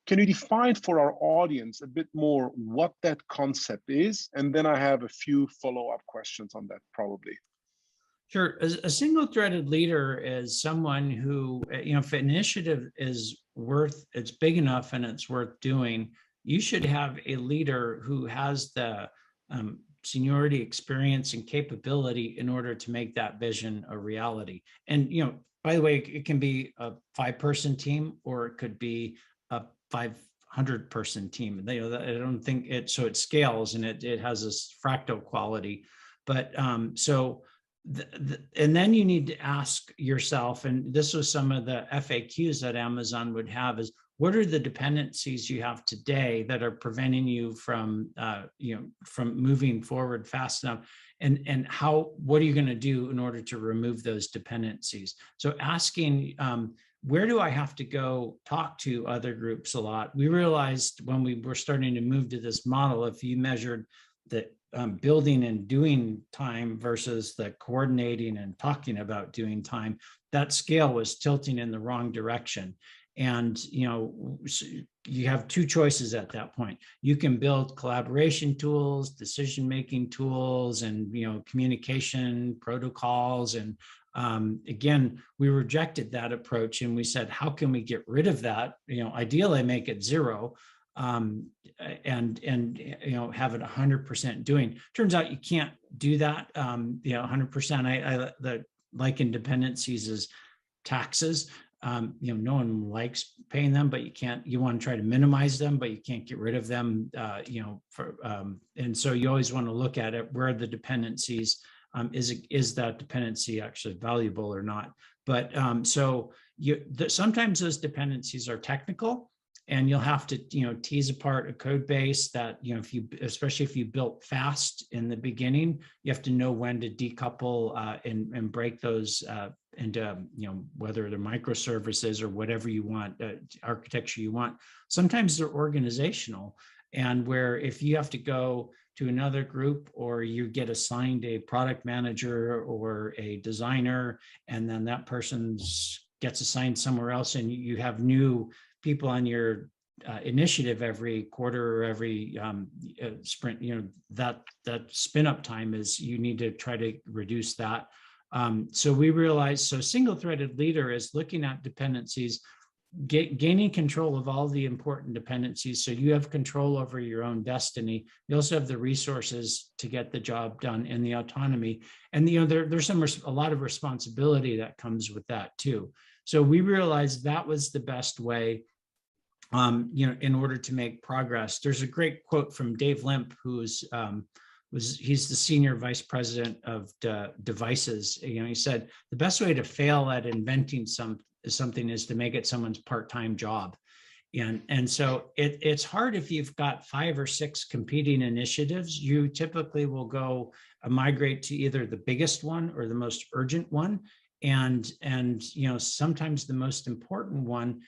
Speaker 1: Can you define for our audience a bit more what that concept is? And then I have a few follow-up questions on that probably.
Speaker 2: Sure. A single-threaded leader is someone who, if an initiative is it's big enough and it's worth doing, you should have a leader who has the seniority, experience, and capability in order to make that vision a reality. And, by the way, it can be a 5-person team, or it could be a 500-person team. I don't think it, so it scales and it has this fractal quality. But and then you need to ask yourself, and this was some of the FAQs that Amazon would have, is what are the dependencies you have today that are preventing you from, from moving forward fast enough? And what are you going to do in order to remove those dependencies? So asking, where do I have to go talk to other groups a lot? We realized when we were starting to move to this model, if you measured the building and doing time versus the coordinating and talking about doing time, that scale was tilting in the wrong direction. And, you have two choices at that point. You can build collaboration tools, decision-making tools, and, communication protocols. And again, we rejected that approach, and we said, how can we get rid of that? Ideally make it zero, and have it 100% doing. Turns out you can't do that. 100%. I the liken dependencies as taxes. No one likes paying them, but you want to try to minimize them, but you can't get rid of them. And so you always want to look at it, where are the dependencies? Is that dependency actually valuable or not? But sometimes those dependencies are technical, and you'll have to tease apart a code base that especially if you built fast in the beginning, you have to know when to decouple and break those into whether they're microservices or whatever you want, architecture you want. Sometimes they're organizational, and where if you have to go to another group, or you get assigned a product manager or a designer, and then that person gets assigned somewhere else, and you have new people on your initiative every quarter or every sprint, that spin up time you need to try to reduce that. So we realized, single-threaded leader is looking at dependencies, gaining control of all the important dependencies, so you have control over your own destiny. You also have the resources to get the job done, and the autonomy. And there's a lot of responsibility that comes with that too. So we realized that was the best way, in order to make progress. There's a great quote from Dave Limp, he's the senior vice president of devices. He said, the best way to fail at inventing something is to make it someone's part-time job. And so it's hard if you've got 5 or 6 competing initiatives. You typically will go migrate to either the biggest one or the most urgent one. And sometimes the most important one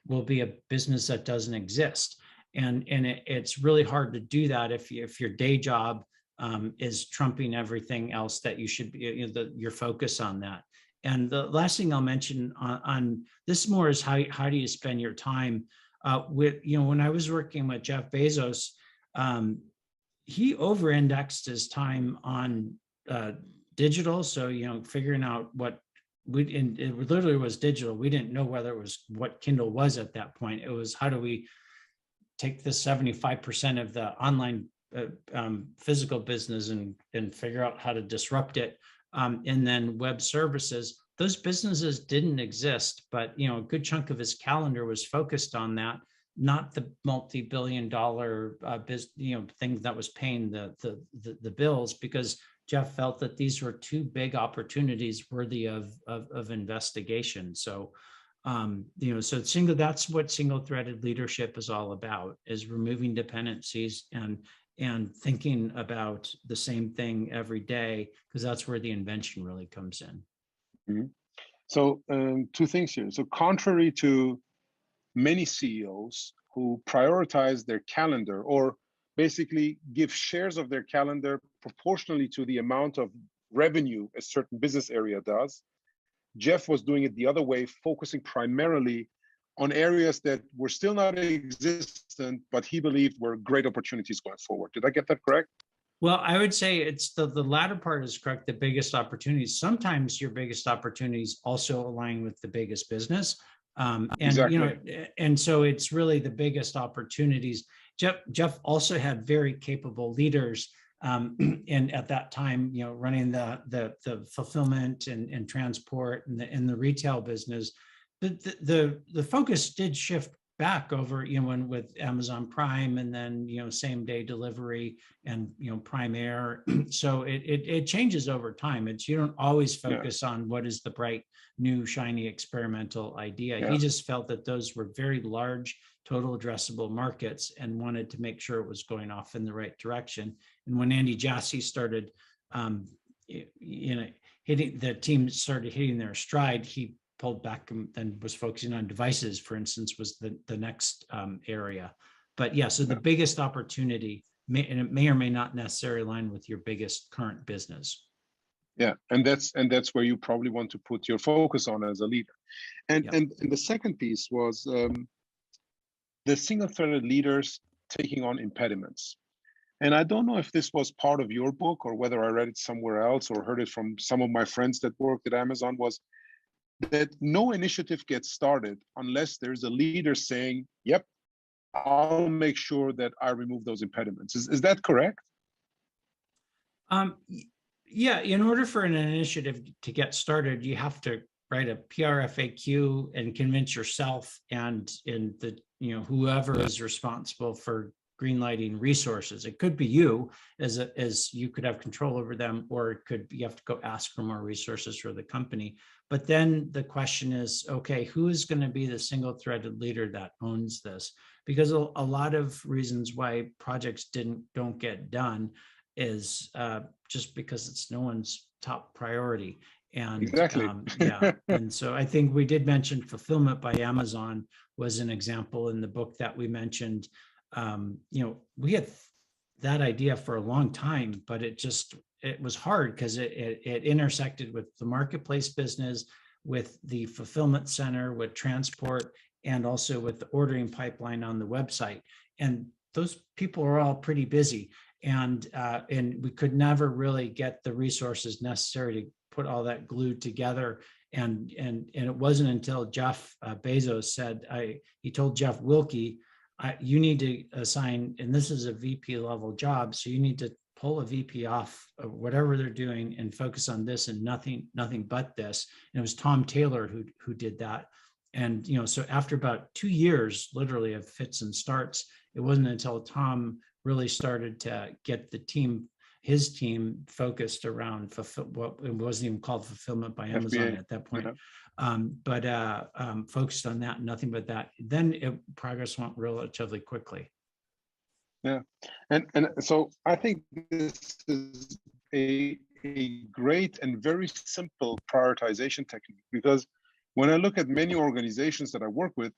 Speaker 2: will be a business that doesn't exist. And it's really hard to do that if your day job is trumping everything else that you should be, your focus on that. And the last thing I'll mention on this more is how do you spend your time when I was working with Jeff Bezos, he over-indexed his time on digital. So, figuring out it literally was digital. We didn't know whether it was what Kindle was at that point. It was, how do we take the 75% of the online physical business and figure out how to disrupt it. And then web services, those businesses didn't exist, but a good chunk of his calendar was focused on that, not the multi-billion-dollar thing that was paying the bills, because Jeff felt that these were too big opportunities worthy of investigation. So that's what single-threaded leadership is all about, is removing dependencies and thinking about the same thing every day, because that's where the invention really comes in.
Speaker 1: Mm-hmm. So 2 things here. So contrary to many CEOs who prioritize their calendar, or basically give shares of their calendar proportionally to the amount of revenue a certain business area does, Jeff was doing it the other way, focusing primarily on areas that were still not existent, but he believed were great opportunities going forward. Did I get that correct?
Speaker 2: Well, I would say it's the latter part is correct, the biggest opportunities. Sometimes your biggest opportunities also align with the biggest business.
Speaker 1: Exactly.
Speaker 2: And so it's really the biggest opportunities. Jeff also had very capable leaders, and at that time, running the fulfillment and transport and the retail business. The focus did shift back over, when with Amazon Prime, and then same day delivery and Prime Air. So it changes over time. You don't always focus on what is the bright new shiny experimental idea. He just felt that those were very large total addressable markets and wanted to make sure it was going off in the right direction. And when Andy Jassy started, the team started hitting their stride, he pulled back and was focusing on devices, for instance, was the next area. But so the biggest opportunity, and it may or may not necessarily align with your biggest current business.
Speaker 1: Yeah, and that's where you probably want to put your focus on as a leader. And
Speaker 2: Yep.
Speaker 1: and the second piece was the single-threaded leaders taking on impediments. And I don't know if this was part of your book or whether I read it somewhere else or heard it from some of my friends that worked at Amazon, was that no initiative gets started unless there's a leader saying, yep, I'll make sure that I remove those impediments. Is that correct?
Speaker 2: Yeah, in order for an initiative to get started, you have to write a PRFAQ and convince yourself and in the, whoever is responsible for greenlighting resources. It could be you as you could have control over them, or it could you have to go ask for more resources for the company. But then the question is, okay, who is going to be the single-threaded leader that owns this? Because a lot of reasons why projects don't get done is just because it's no one's top priority. And
Speaker 1: Exactly.
Speaker 2: yeah, and so I think we did mention fulfillment by Amazon was an example in the book that we mentioned. We had that idea for a long time, but it was hard because it intersected with the marketplace business, with the fulfillment center, with transport, and also with the ordering pipeline on the website. And those people are all pretty busy. And we could never really get the resources necessary to put all that glued together. And it wasn't until Jeff Bezos said, he told Jeff Wilke, you need to assign, and this is a VP level job, so you need to pull a VP off of whatever they're doing and focus on this and nothing but this. And it was Tom Taylor who did that. And so after about 2 years, literally, of fits and starts, it wasn't until Tom really started to get his team focused around what it wasn't even called fulfillment by Amazon
Speaker 1: FBA.
Speaker 2: at that point.
Speaker 1: Yeah.
Speaker 2: Focused on that, nothing but that. Then progress went relatively quickly.
Speaker 1: Yeah, and so I think this is a great and very simple prioritization technique, because when I look at many organizations that I work with,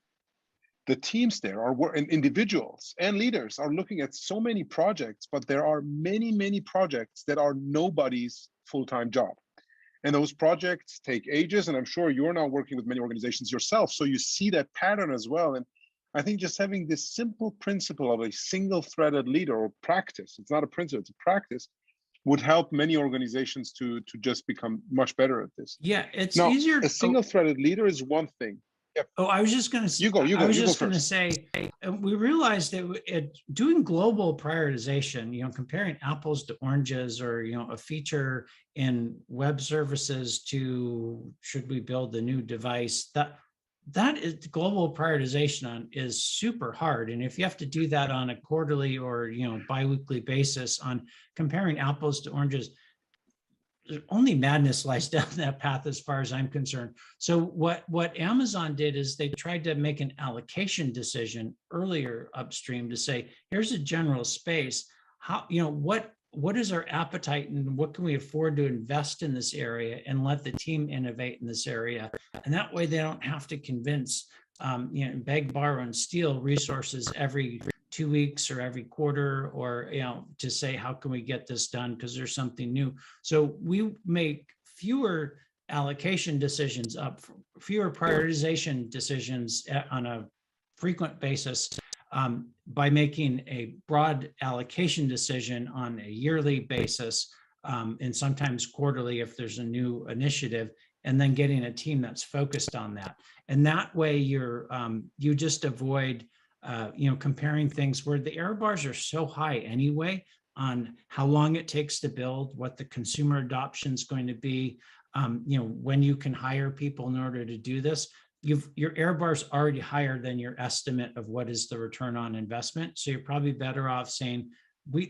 Speaker 1: the teams there and individuals and leaders are looking at so many projects, but there are many projects that are nobody's full-time job. And those projects take ages, and I'm sure you're now working with many organizations yourself, so you see that pattern as well. And I think just having this simple principle of a single-threaded leader, or practice, it's not a principle, it's a practice, would help many organizations to just become much better at this.
Speaker 2: Yeah, it's
Speaker 1: now,
Speaker 2: easier.
Speaker 1: A single-threaded leader is one thing. Yep.
Speaker 2: Oh, I was just going to say, I was just going to say, we realized that doing global prioritization, comparing apples to oranges, or, a feature in web services to should we build a new device, that is global prioritization is super hard. And if you have to do that on a quarterly or, biweekly basis on comparing apples to oranges, only madness lies down that path as far as I'm concerned. So what Amazon did is they tried to make an allocation decision earlier upstream to say, here's a general space. How, what is our appetite and what can we afford to invest in this area, and let the team innovate in this area. And that way they don't have to convince, beg, borrow, and steal resources every 2 weeks or every quarter, or to say, how can we get this done because there's something new. So we make fewer allocation decisions fewer prioritization decisions on a frequent basis, by making a broad allocation decision on a yearly basis, and sometimes quarterly if there's a new initiative, and then getting a team that's focused on that. And that way you just avoid comparing things where the error bars are so high anyway on how long it takes to build, what the consumer adoption is going to be, when you can hire people in order to do this. Your error bar is already higher than your estimate of what is the return on investment. So you're probably better off saying,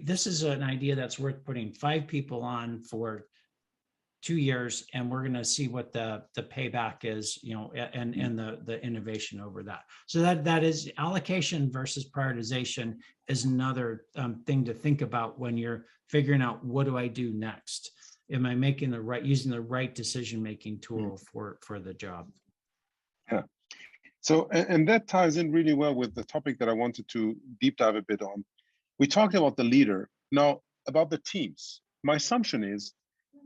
Speaker 2: this is an idea that's worth putting 5 people on for 2 years, and we're going to see what the payback is, and the innovation over that. So that is allocation versus prioritization is another thing to think about when you're figuring out, what do I do next? Am I using the right decision-making tool for the job?
Speaker 1: Yeah. So, and that ties in really well with the topic that I wanted to deep dive a bit on. We talked about the leader. Now, about the teams. My assumption is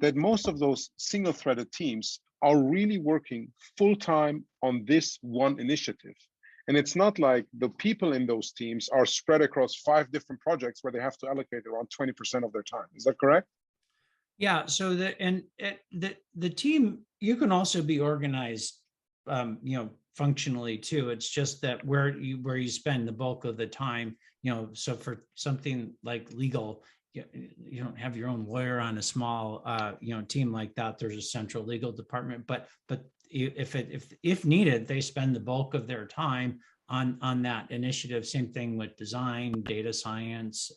Speaker 1: that most of those single-threaded teams are really working full-time on this one initiative. And it's not like the people in those teams are spread across 5 different projects where they have to allocate around 20% of their time. Is that correct?
Speaker 2: Yeah. So the team, you can also be organized, functionally too. It's just that where you spend the bulk of the time, so for something like legal, you don't have your own lawyer on a small, team like that. There's a central legal department, but if needed, they spend the bulk of their time on that initiative. Same thing with design, data science,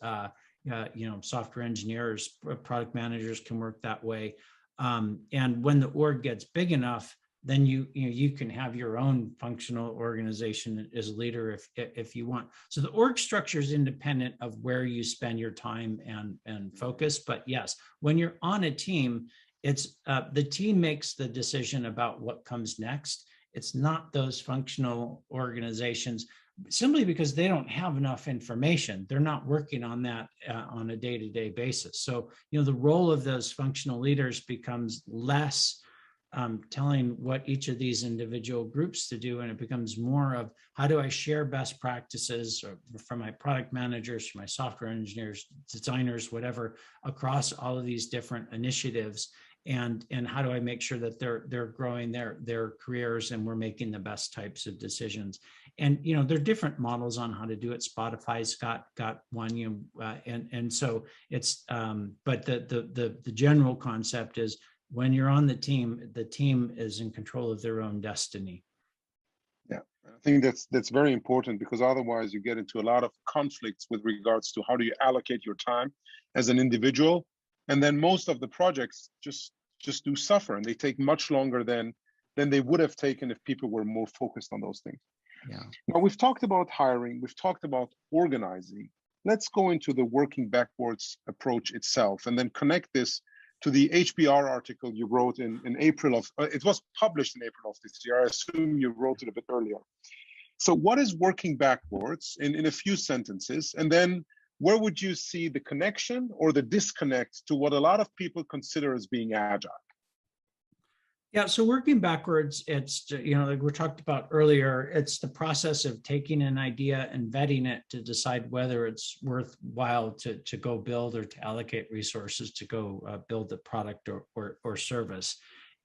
Speaker 2: software engineers, product managers can work that way. And when the org gets big enough, then you can have your own functional organization as a leader if you want. So the org structure is independent of where you spend your time and focus. But yes, when you're on a team, it's the team makes the decision about what comes next. It's not those functional organizations, simply because they don't have enough information. They're not working on that on a day-to-day basis. So, the role of those functional leaders becomes less telling what each of these individual groups to do, and it becomes more of how do I share best practices from my product managers, from my software engineers, designers, whatever, across all of these different initiatives, and how do I make sure that they're growing their careers and we're making the best types of decisions. And there are different models on how to do it. Spotify's got one, and so it's but the general concept is, when you're on the team is in control of their own destiny.
Speaker 1: Yeah, I think that's very important, because otherwise you get into a lot of conflicts with regards to how do you allocate your time as an individual, and then most of the projects just do suffer, and they take much longer than they would have taken if people were more focused on those things.
Speaker 2: Yeah.
Speaker 1: Now, we've talked about hiring, we've talked about organizing. Let's go into the working backwards approach itself, and then connect this to the HBR article you wrote in April of, it was published in April of this year. I assume you wrote it a bit earlier. So what is working backwards in a few sentences? And then where would you see the connection or the disconnect to what a lot of people consider as being agile?
Speaker 2: Yeah, so working backwards, it's, like we talked about earlier, it's the process of taking an idea and vetting it to decide whether it's worthwhile to go build or to allocate resources to go build the product or service.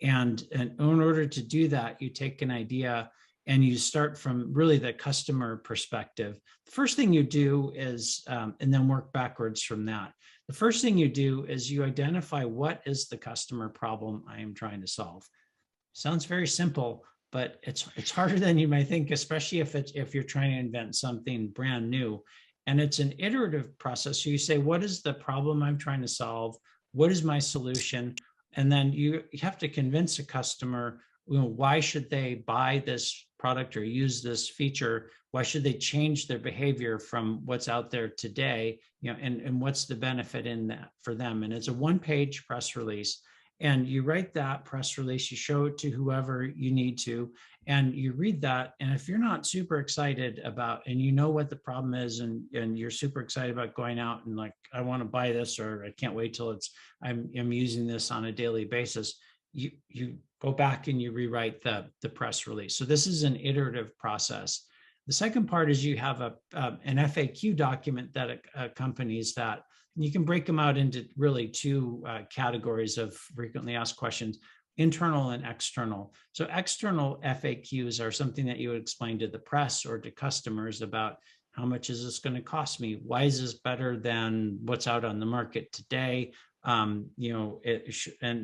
Speaker 2: And in order to do that, you take an idea and you start from really the customer perspective. The first thing you do is, and then work backwards from that. The first thing you do is you identify what is the customer problem I am trying to solve. Sounds very simple, but it's harder than you might think, especially if you're trying to invent something brand new. And it's an iterative process. So you say, what is the problem I'm trying to solve? What is my solution? And then you have to convince a customer, why should they buy this product or use this feature? Why should they change their behavior from what's out there today? And what's the benefit in that for them? And it's a one-page press release. And you write that press release, you show it to whoever you need to, and you read that. And if you're not super excited about, and you know what the problem is, and you're super excited about going out and like, I want to buy this, or I can't wait till I'm using this on a daily basis, you go back and you rewrite the press release. So this is an iterative process. The second part is you have an FAQ document that accompanies that. You can break them out into really two categories of frequently asked questions, internal and external. So external FAQs are something that you would explain to the press or to customers about, how much is this going to cost me? Why is this better than what's out on the market today? And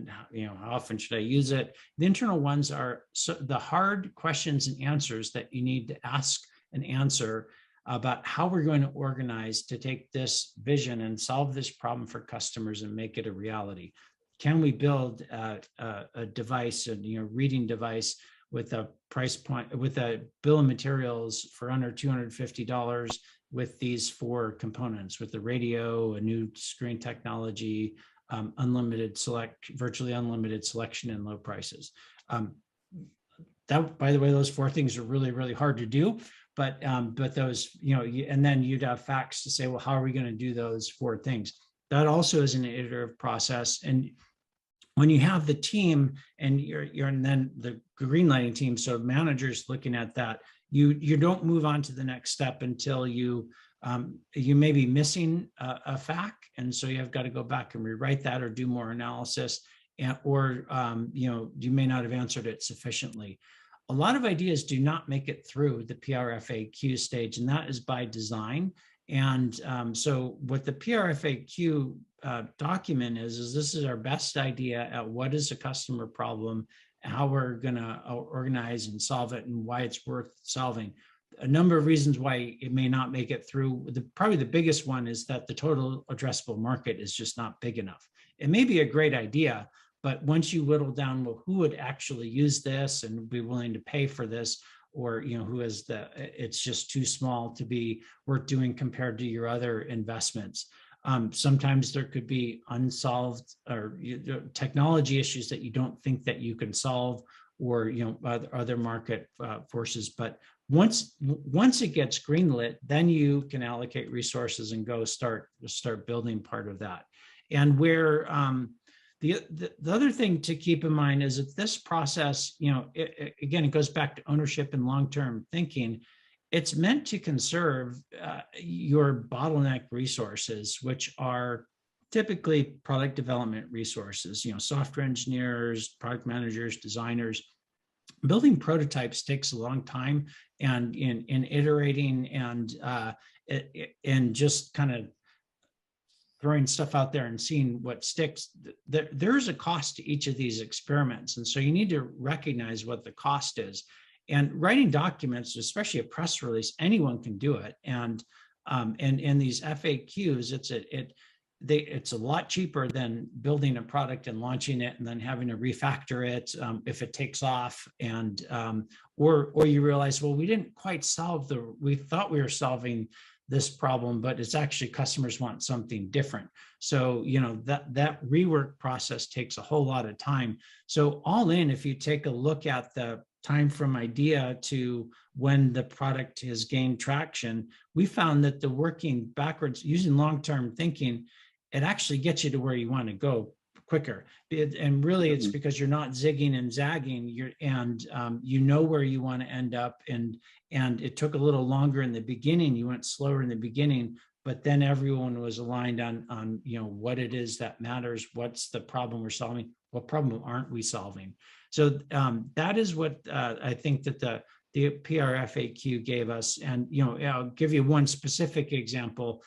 Speaker 2: how often should I use it? The internal ones are the hard questions and answers that you need to ask and answer about how we're going to organize to take this vision and solve this problem for customers and make it a reality. Can we build a device, a reading device with a price point, with a bill of materials for under $250 with these 4 components, with the radio, a new screen technology, virtually unlimited selection and low prices. That, by the way, those 4 things are really, really hard to do. But those, and then you'd have facts to say, well, how are we going to do those 4 things? That also is an iterative process. And when you have the team and and then the green lighting team, so managers looking at that, you don't move on to the next step until you may be missing a fact, and so you have got to go back and rewrite that or do more analysis, or you may not have answered it sufficiently. A lot of ideas do not make it through the PRFAQ stage, and that is by design. And so what the PRFAQ document is this is our best idea at what is a customer problem, how we're going to organize and solve it, and why it's worth solving. A number of reasons why it may not make it through. Probably the biggest one is that the total addressable market is just not big enough. It may be a great idea, but once you whittle down, well, who would actually use this and be willing to pay for this, or who is it's just too small to be worth doing compared to your other investments. Sometimes there could be unsolved or technology issues that you don't think that you can solve, or other market forces. But once it gets greenlit, then you can allocate resources and go start building part of that. And where the other thing to keep in mind is that this process, again, it goes back to ownership and long-term thinking. It's meant to conserve your bottleneck resources, which are typically product development resources, software engineers, product managers, designers. Building prototypes takes a long time, and in iterating and just kind of throwing stuff out there and seeing what sticks, there's a cost to each of these experiments. And so you need to recognize what the cost is. And writing documents, especially a press release, anyone can do it. And these FAQs, it's a lot cheaper than building a product and launching it and then having to refactor it if it takes off. And or you realize, well, we didn't quite solve we thought we were solving this problem, but it's actually customers want something different. So, that rework process takes a whole lot of time. So all in, if you take a look at the time from idea to when the product has gained traction, we found that the working backwards using long-term thinking, it actually gets you to where you want to go quicker. And really it's because you're not zigging and zagging, you know where you want to end up. And it took a little longer in the beginning. You went slower in the beginning, but then everyone was aligned on what it is that matters. What's the problem we're solving? What problem aren't we solving? So that is what I think that the PRFAQ gave us. And I'll give you one specific example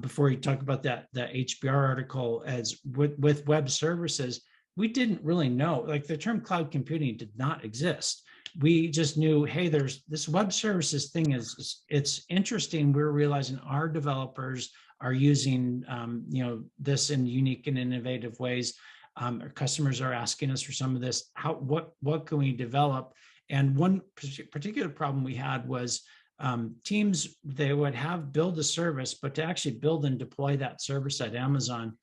Speaker 2: before you talk about the HBR article. As with web services, we didn't really know, like the term cloud computing did not exist. We just knew, hey, there's this web services thing it's interesting. We're realizing our developers are using this in unique and innovative ways. Our customers are asking us for some of this. What can we develop? And one particular problem we had was teams, they would build a service, but to actually build and deploy that service at Amazon,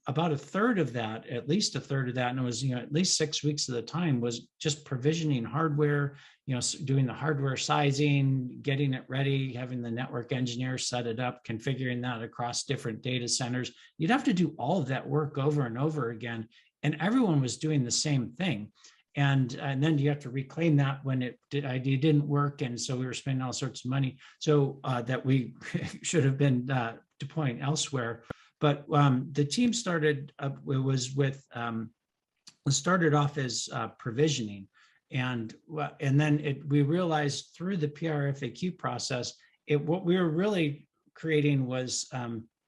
Speaker 2: about a third of that, at least a third of that, and it was at least 6 weeks of the time, was just provisioning hardware, doing the hardware sizing, getting it ready, having the network engineer set it up, configuring that across different data centers. You'd have to do all of that work over and over again, and everyone was doing the same thing. And then you have to reclaim that when it didn't work, and so we were spending all sorts of money, so that we should have been deploying elsewhere. But the team started started off as provisioning, and then we realized through the PRFAQ process, what we were really creating was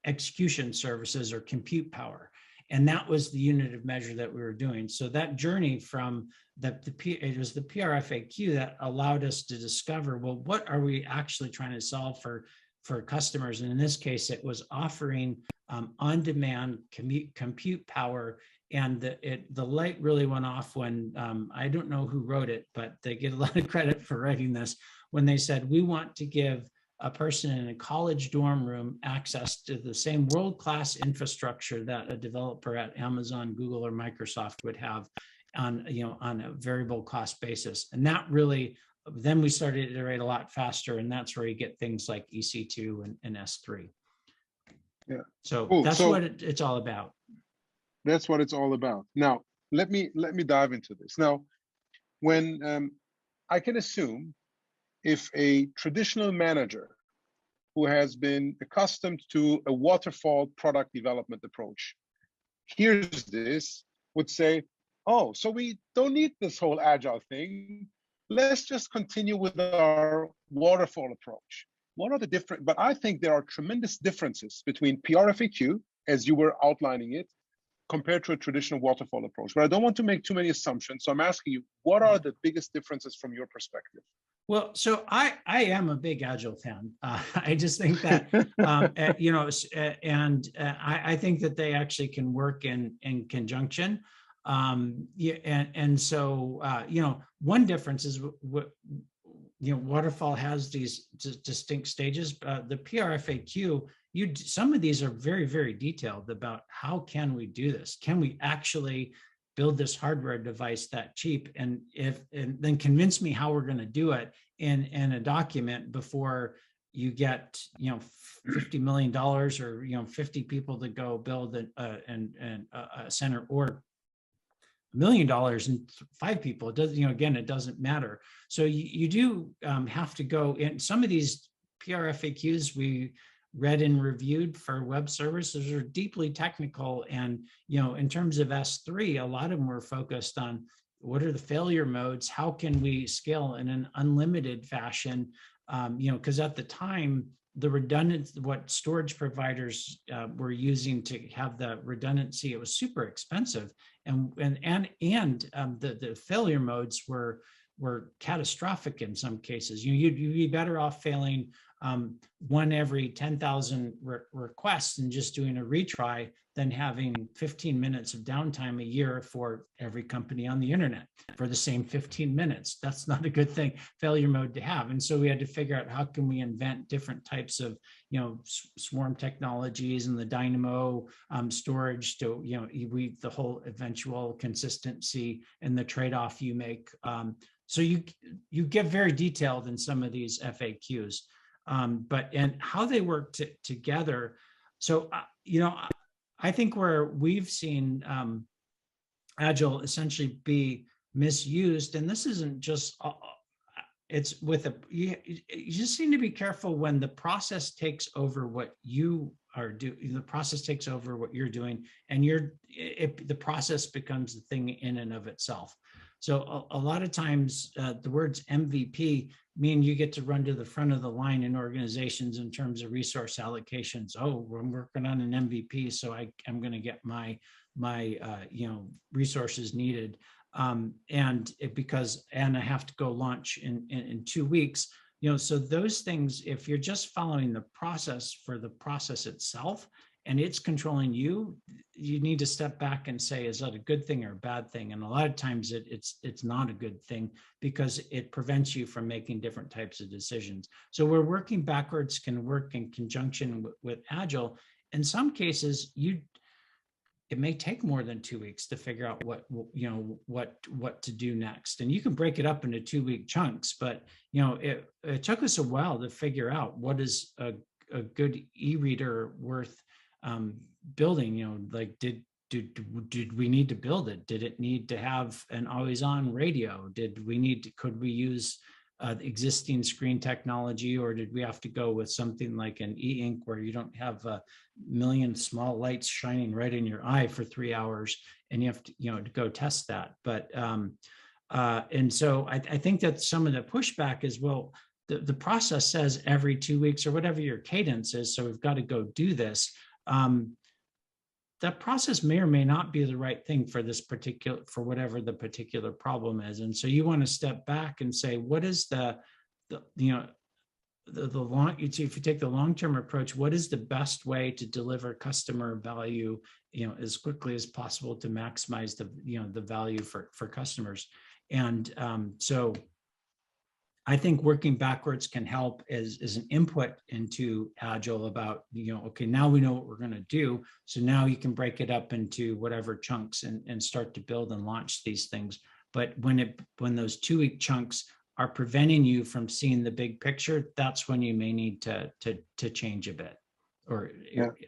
Speaker 2: execution services or compute power. And that was the unit of measure that we were doing. So that journey from it was the PRFAQ that allowed us to discover, well, what are we actually trying to solve for customers? And in this case, it was offering on-demand compute power. And the light really went off when, I don't know who wrote it, but they get a lot of credit for writing this, when they said, we want to give a person in a college dorm room access to the same world-class infrastructure that a developer at Amazon, Google, or Microsoft would have on a variable cost basis. And that really, then we started to iterate a lot faster, and that's where you get things like EC2 and S3.
Speaker 1: Yeah.
Speaker 2: So
Speaker 1: cool.
Speaker 2: That's what it's all about.
Speaker 1: That's what it's all about. Now, let me dive into this. Now, when I can assume if a traditional manager who has been accustomed to a waterfall product development approach hears this, would say, oh, so we don't need this whole agile thing. Let's just continue with our waterfall approach. What are the different, but I think there are tremendous differences between PRFAQ, as you were outlining it, compared to a traditional waterfall approach. But I don't want to make too many assumptions. So I'm asking you, what are the biggest differences from your perspective?
Speaker 2: Well, so I am a big Agile fan. I just think that, you know, and I think that they actually can work in conjunction. Yeah, and so, you know, one difference is what, you know, waterfall has these distinct stages. The PRFAQ, some of these are very, very detailed about how can we do this? Can we actually build this hardware device that cheap, and then convince me how we're going to do it in a document before you get, you know, $50 million or, you know, 50 people to go build a center, or $1 million and 5 people. It doesn't, you know, again, it doesn't matter. So you do have to go in. Some of these PRFAQs we read and reviewed for web services are deeply technical. And, you know, in terms of S3, a lot of them were focused on what are the failure modes? How can we scale in an unlimited fashion? You know, because at the time, the redundant, what storage providers were using to have the redundancy, it was super expensive. And the failure modes were catastrophic in some cases. You'd be better off failing one every 10,000 requests and just doing a retry than having 15 minutes of downtime a year for every company on the internet for the same 15 minutes. That's not a good thing, failure mode to have. And so we had to figure out how can we invent different types of, you know, swarm technologies and the dynamo storage to, you know, the whole eventual consistency and the trade-off you make. So you get very detailed in some of these FAQs. But and how they work together. So, you know, I think where we've seen Agile essentially be misused, and this isn't just, it's with you just need to be careful when the process takes over what you are doing, the process takes over what you're doing, and the process becomes the thing in and of itself. So a lot of times the words MVP mean you get to run to the front of the line in organizations in terms of resource allocations. Oh, we're working on an MVP, so I'm going to get my you know, resources needed, and I have to go launch in 2 weeks. You know, so those things, if you're just following the process for the process itself, and it's controlling you, you need to step back and say, is that a good thing or a bad thing? And a lot of times it's not a good thing because it prevents you from making different types of decisions. So where working backwards can work in conjunction with Agile, in some cases, it may take more than 2 weeks to figure out what to do next. And you can break it up into 2-week chunks, but you know, it took us a while to figure out what is a good e-reader worth building. You know, like did we need to build it? Did it need to have an always on radio? Could we use existing screen technology, or did we have to go with something like an e-ink where you don't have a million small lights shining right in your eye for 3 hours and you have to, you know, to go test that? But and so I think that some of the pushback is, well, the process says every 2 weeks or whatever your cadence is, so we've got to go do this. That process may or may not be the right thing for whatever the particular problem is. And so you want to step back and say, what is the you know, the long, if you take the long-term approach, what is the best way to deliver customer value, you know, as quickly as possible to maximize the, you know, the value for customers. And so I think working backwards can help as an input into Agile about, you know, okay, now we know what we're going to do. So now you can break it up into whatever chunks and start to build and launch these things. But when those 2-week chunks are preventing you from seeing the big picture, that's when you may need to change a bit or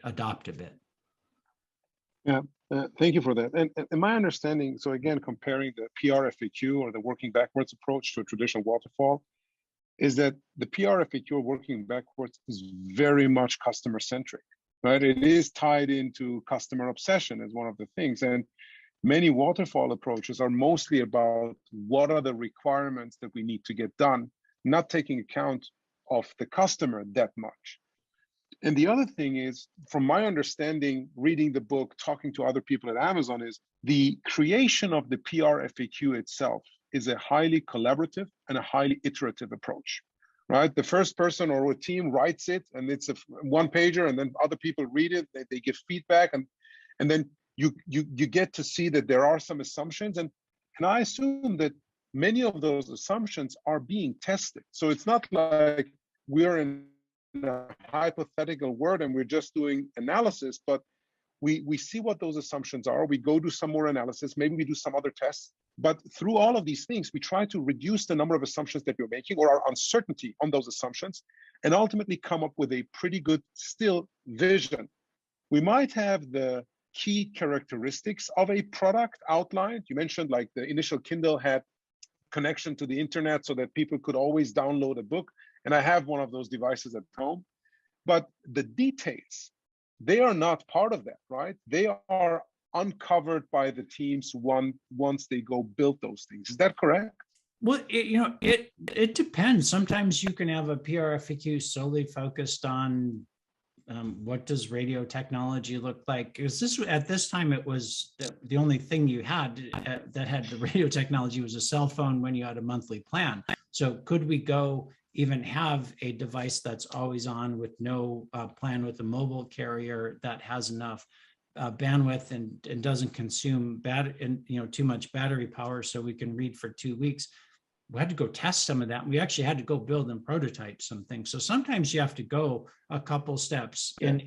Speaker 2: adopt a bit.
Speaker 1: Yeah, thank you for that. And my understanding, so again, comparing the PRFAQ or the working backwards approach to a traditional waterfall, is that the PRFAQ or working backwards is very much customer centric, right? It is tied into customer obsession as one of the things. And many waterfall approaches are mostly about what are the requirements that we need to get done, not taking account of the customer that much. And the other thing is, from my understanding, reading the book, talking to other people at Amazon, is the creation of the PR FAQ itself is a highly collaborative and a highly iterative approach, right? The first person or a team writes it, and it's a one pager, and then other people read it, they give feedback, and then you get to see that there are some assumptions, and I assume that many of those assumptions are being tested. So it's not like we're in a hypothetical world and we're just doing analysis, but we see what those assumptions are. We go do some more analysis, maybe we do some other tests, but through all of these things, we try to reduce the number of assumptions that you're making or our uncertainty on those assumptions, and ultimately come up with a pretty good still vision. We might have the key characteristics of a product outlined. You mentioned like the initial Kindle had connection to the internet so that people could always download a book. And I have one of those devices at home. But the details, they are not part of that, right? They are uncovered by the teams once they go build those things. Is that correct?
Speaker 2: Well, it depends. Sometimes you can have a PRFAQ solely focused on what does radio technology look like? Because at this time it was the only thing you had that had the radio technology was a cell phone when you had a monthly plan. So could we go even have a device that's always on with no plan with a mobile carrier that has enough bandwidth and doesn't consume too much battery power, so we can read for 2 weeks? We had to go test some of that. We actually had to go build and prototype some things. So sometimes you have to go a couple steps in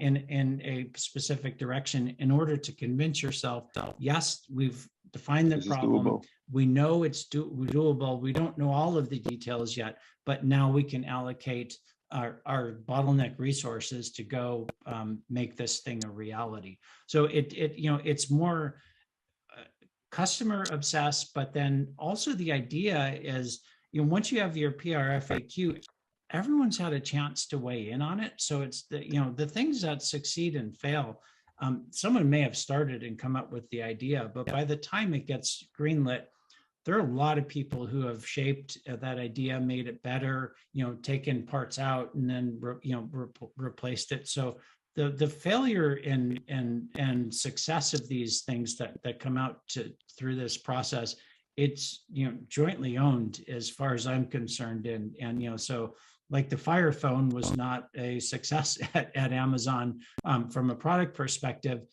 Speaker 2: a specific direction in order to convince yourself, yes, we've defined the problem. We know it's doable. We don't know all of the details yet, but now we can allocate our bottleneck resources to go make this thing a reality. So it's more customer obsessed, but then also the idea is, once you have your PRFAQ, everyone's had a chance to weigh in on it. So it's the things that succeed and fail. Someone may have started and come up with the idea, but by the time it gets greenlit, there are a lot of people who have shaped that idea, made it better, taken parts out and then replaced it. So the failure and success of these things that come out through this process, it's jointly owned as far as I'm concerned, and so like the Fire Phone was not a success at Amazon from a product perspective.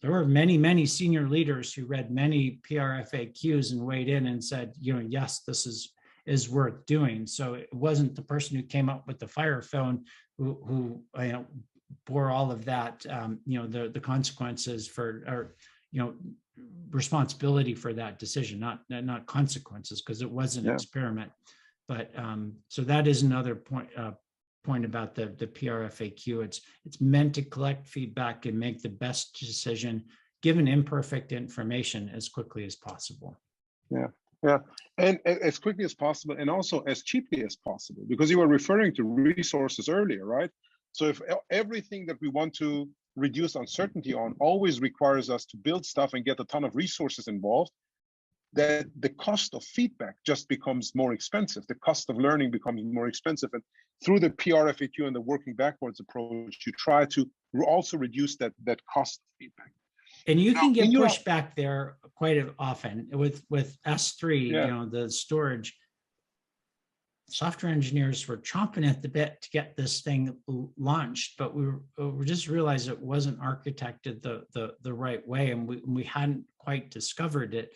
Speaker 2: There were many senior leaders who read many PRFAQs and weighed in and said, yes, this is worth doing. So it wasn't the person who came up with the Fire Phone who bore all of that, the consequences or responsibility for that decision, not consequences, because it was an experiment. But so that is another point about the PRFAQ. It's meant to collect feedback and make the best decision given imperfect information as quickly as possible.
Speaker 1: Yeah, and as quickly as possible, and also as cheaply as possible, because you were referring to resources earlier, right? So if everything that we want to reduce uncertainty on always requires us to build stuff and get a ton of resources involved, that the cost of feedback just becomes more expensive. The cost of learning becomes more expensive. And through the PRFAQ and the working backwards approach, you try to also reduce that cost of feedback.
Speaker 2: And you can get pushback there quite often with S3, the storage. Software engineers were chomping at the bit to get this thing launched, but we just realized it wasn't architected the right way, and we hadn't quite discovered it.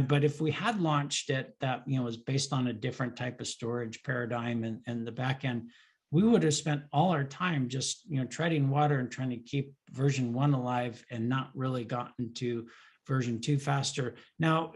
Speaker 2: But if we had launched it, that was based on a different type of storage paradigm and the back end, we would have spent all our time just treading water and trying to keep version 1 alive and not really gotten to version 2 faster. Now,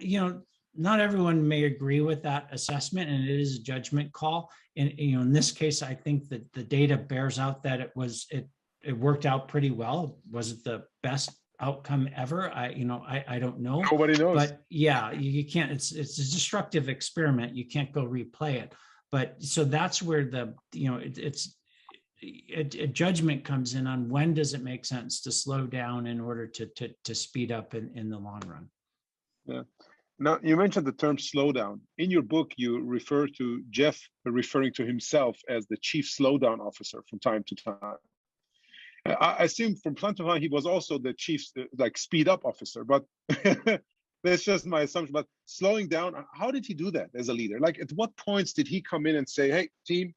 Speaker 2: not everyone may agree with that assessment, and it is a judgment call. And in this case, I think that the data bears out that it it worked out pretty well. Was it the best outcome ever? I don't know.
Speaker 1: Nobody knows.
Speaker 2: But yeah, you can't. It's a destructive experiment. You can't go replay it. But so that's where a judgment comes in on when does it make sense to slow down in order to speed up in the long run.
Speaker 1: Yeah. Now, you mentioned the term slowdown. In your book, you refer to Jeff referring to himself as the chief slowdown officer from time to time. I assume from time to time he was also the chief like speed up officer, but that's just my assumption. But slowing down, how did he do that as a leader? Like, at what points did he come in and say, "Hey, team,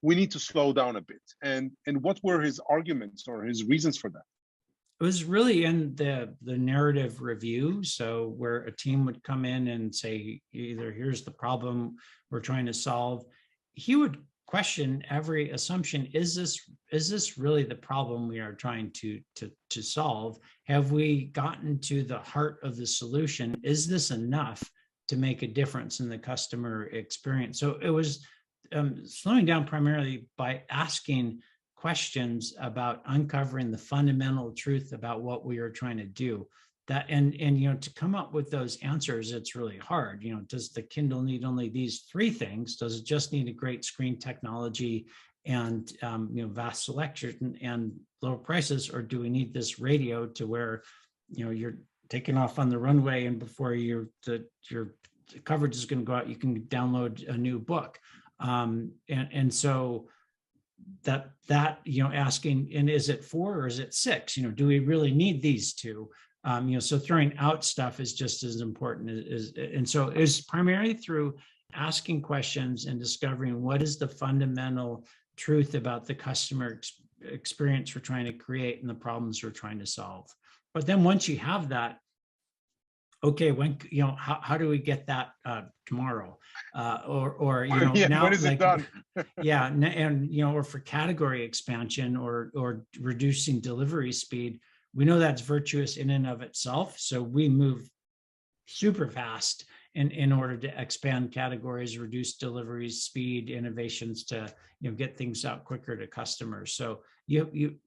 Speaker 1: we need to slow down a bit"? And what were his arguments or his reasons for that?
Speaker 2: It was really in the narrative review. So where a team would come in and say, either here's the problem we're trying to solve, he would question every assumption. Is this really the problem we are trying to solve? Have we gotten to the heart of the solution? Is this enough to make a difference in the customer experience? So it was slowing down primarily by asking questions about uncovering the fundamental truth about what we are trying to do. That and to come up with those answers, it's really hard. Does the Kindle need only these 3 things? Does it just need a great screen technology and vast selection and lower prices, or do we need this radio to where you're taking off on the runway and before your coverage is going to go out, you can download a new book? And so that asking, and is it 4 or is it 6? Do we really need these 2? So throwing out stuff is just as important and so it's primarily through asking questions and discovering what is the fundamental truth about the customer experience we're trying to create and the problems we're trying to solve. But then once you have that, okay, when how do we get that tomorrow, or now,
Speaker 1: when is it done?
Speaker 2: Yeah, and or for category expansion or reducing delivery speed, we know that's virtuous in and of itself. So we move super fast in order to expand categories, reduce delivery speed, innovations to get things out quicker to customers. So you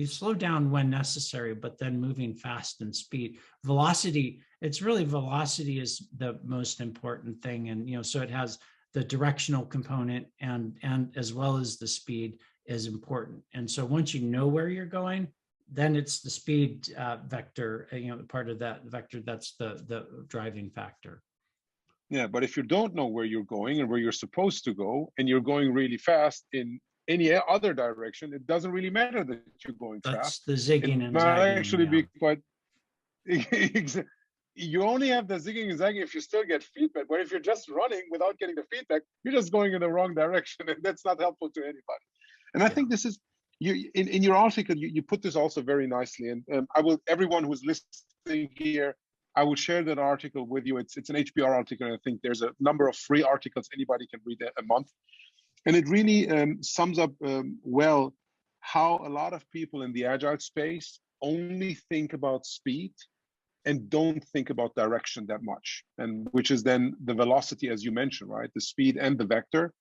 Speaker 2: slow down when necessary, but then moving fast and speed. Velocity, it's really velocity is the most important thing. And so it has the directional component and as well as the speed is important. And so once you know where you're going, then it's the speed vector, part of that vector that's the driving factor.
Speaker 1: Yeah, but if you don't know where you're going and where you're supposed to go, and you're going really fast in any other direction, it doesn't really matter that you're going fast.
Speaker 2: That's the zigging and
Speaker 1: might
Speaker 2: zagging.
Speaker 1: Actually, be quite. You only have the zigging and zagging if you still get feedback. But if you're just running without getting the feedback, you're just going in the wrong direction, and that's not helpful to anybody. And I think this is in your article. You put this also very nicely, and I will. Everyone who's listening here, I will share that article with you. It's an HBR article, and I think there's a number of free articles anybody can read a month. And it really sums up well how a lot of people in the Agile space only think about speed and don't think about direction that much, and which is then the velocity, as you mentioned, right? The speed and the vector.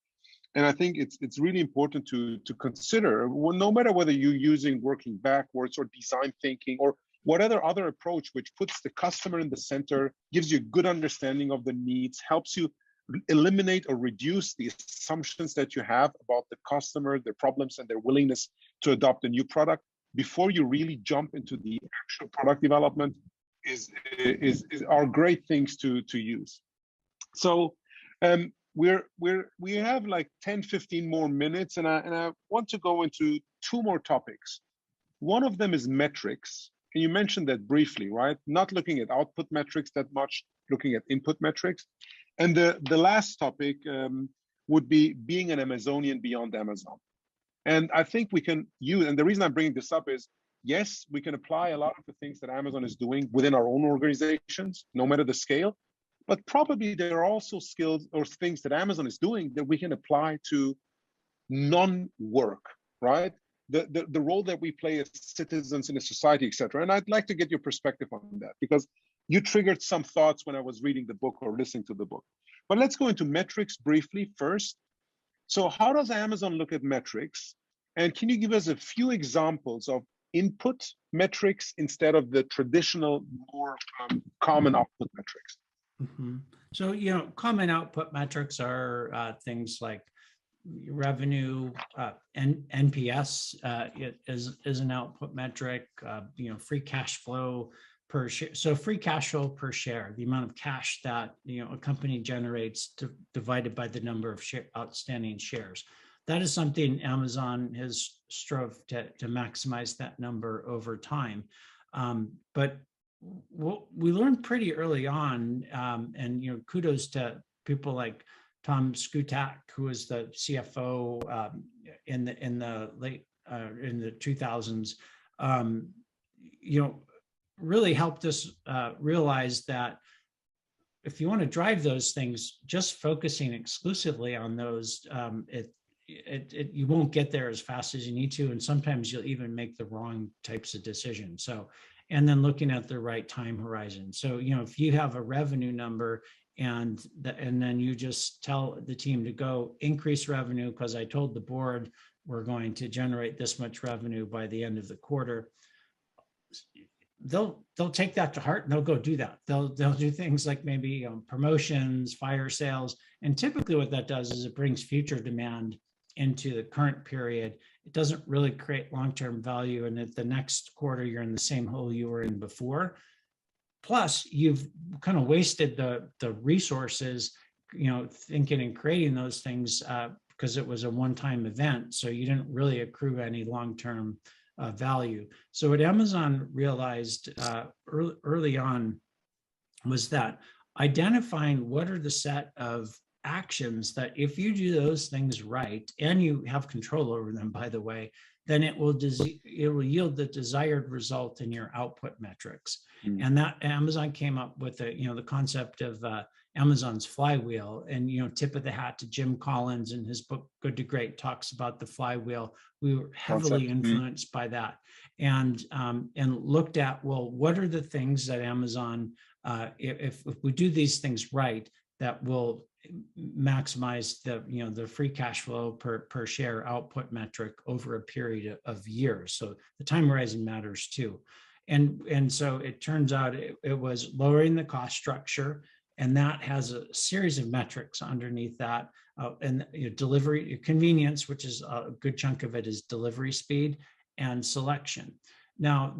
Speaker 1: And I think it's really important to consider, no matter whether you're using working backwards or design thinking or whatever other approach, which puts the customer in the center, gives you a good understanding of the needs, helps you eliminate or reduce the assumptions that you have about the customer, their problems, and their willingness to adopt a new product before you really jump into the actual product development are great things to use. So we have like 10-15 more minutes, and I want to go into 2 more topics. One of them is metrics. And you mentioned that briefly, right? Not looking at output metrics that much, looking at input metrics. And the last topic would be being an Amazonian beyond Amazon. And I think we can use, and the reason I'm bringing this up is, yes, we can apply a lot of the things that Amazon is doing within our own organizations, no matter the scale. But probably there are also skills or things that Amazon is doing that we can apply to non-work, right? The role that we play as citizens in a society, etc. And I'd like to get your perspective on that, because you triggered some thoughts when I was reading the book or listening to the book. But let's go into metrics briefly first. So how does Amazon look at metrics? And can you give us a few examples of input metrics instead of the traditional, more common output metrics?
Speaker 2: Mm-hmm. So, common output metrics are things like revenue, and NPS is an output metric, free cash flow per share. So free cash flow per share, the amount of cash that a company generates divided by the number of outstanding shares. That is something Amazon has strove to maximize that number over time. But what we learned pretty early on, and kudos to people like Tom Skutak, who was the CFO in the late in the 2000s, really helped us realize that if you want to drive those things, just focusing exclusively on those, you won't get there as fast as you need to, and sometimes you'll even make the wrong types of decisions. So, and then looking at the right time horizon. So, if you have a revenue number and then you just tell the team to go increase revenue because I told the board we're going to generate this much revenue by the end of the quarter, they'll take that to heart and they'll go do that. They'll do things like maybe promotions, fire sales, and typically what that does is it brings future demand into the current period. It doesn't really create long-term value, and at the next quarter you're in the same hole you were in before. Plus, you've kind of wasted the resources, thinking and creating those things because it was a one-time event. So you didn't really accrue any long-term value. So what Amazon realized early on was that identifying what are the set of actions that if you do those things right, and you have control over them, by the way, then it will yield the desired result in your output metrics. And that Amazon came up with the concept of Amazon's flywheel, and tip of the hat to Jim Collins in his book Good to Great talks about the flywheel. We were heavily influenced by that, and looked at, well, what are the things that Amazon, if we do these things right, that will maximize the free cash flow per share output metric over a period of years. So the time horizon matters too. And so it turns out it was lowering the cost structure, and that has a series of metrics underneath that, and delivery convenience, which is a good chunk of it, is delivery speed and selection. Now,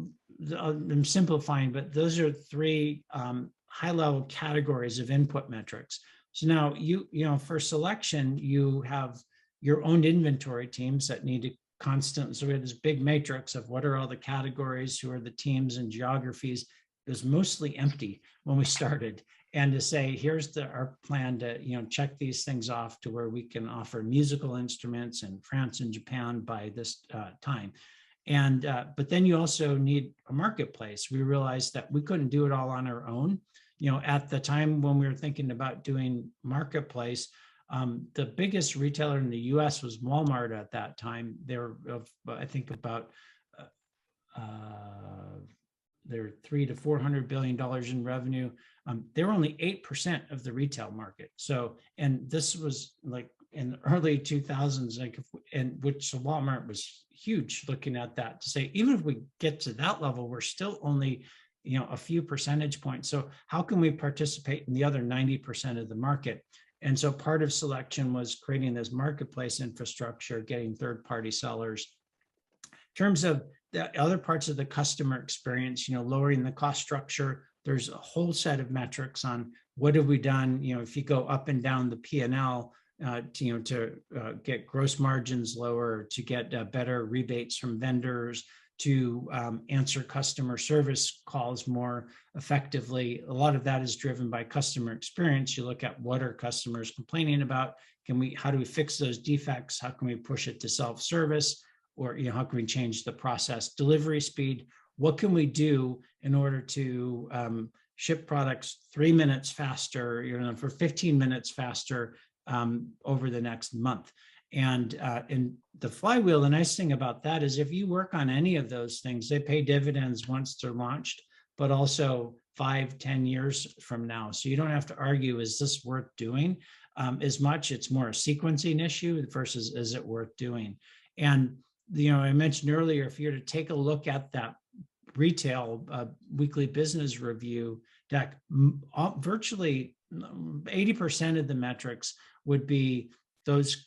Speaker 2: I'm simplifying, but those are three high-level categories of input metrics. So now for selection, you have your own inventory teams that need to constantly, so we had this big matrix of what are all the categories, who are the teams and geographies. It was mostly empty when we started. And to say, here's our plan to check these things off to where we can offer musical instruments in France and Japan by this time. And but then you also need a marketplace. We realized that we couldn't do it all on our own. At the time when we were thinking about doing marketplace, the biggest retailer in the U.S. was Walmart at that time. They were, I think, about they're $300 to $400 billion in revenue. They were only 8% of the retail market. So, and this was like in the early 2000s, which Walmart was huge. Looking at that to say, even if we get to that level, we're still only a few percentage points. So how can we participate in the other 90% of the market? And so part of selection was creating this marketplace infrastructure, getting third-party sellers. In terms of the other parts of the customer experience, lowering the cost structure, there's a whole set of metrics on what have we done. If you go up and down the P&L, to get gross margins lower, to get better rebates from vendors, to answer customer service calls more effectively. A lot of that is driven by customer experience. You look at what are customers complaining about? How do we fix those defects? How can we push it to self-service? Or how can we change the process? Delivery speed, what can we do in order to ship products 3 minutes faster, for 15 minutes faster over the next month? And in the flywheel, the nice thing about that is if you work on any of those things, they pay dividends once they're launched, but also 5-10 years from now. So you don't have to argue, is this worth doing as much? It's more a sequencing issue versus is it worth doing? And I mentioned earlier, if you're to take a look at that retail weekly business review deck, virtually 80% of the metrics would be those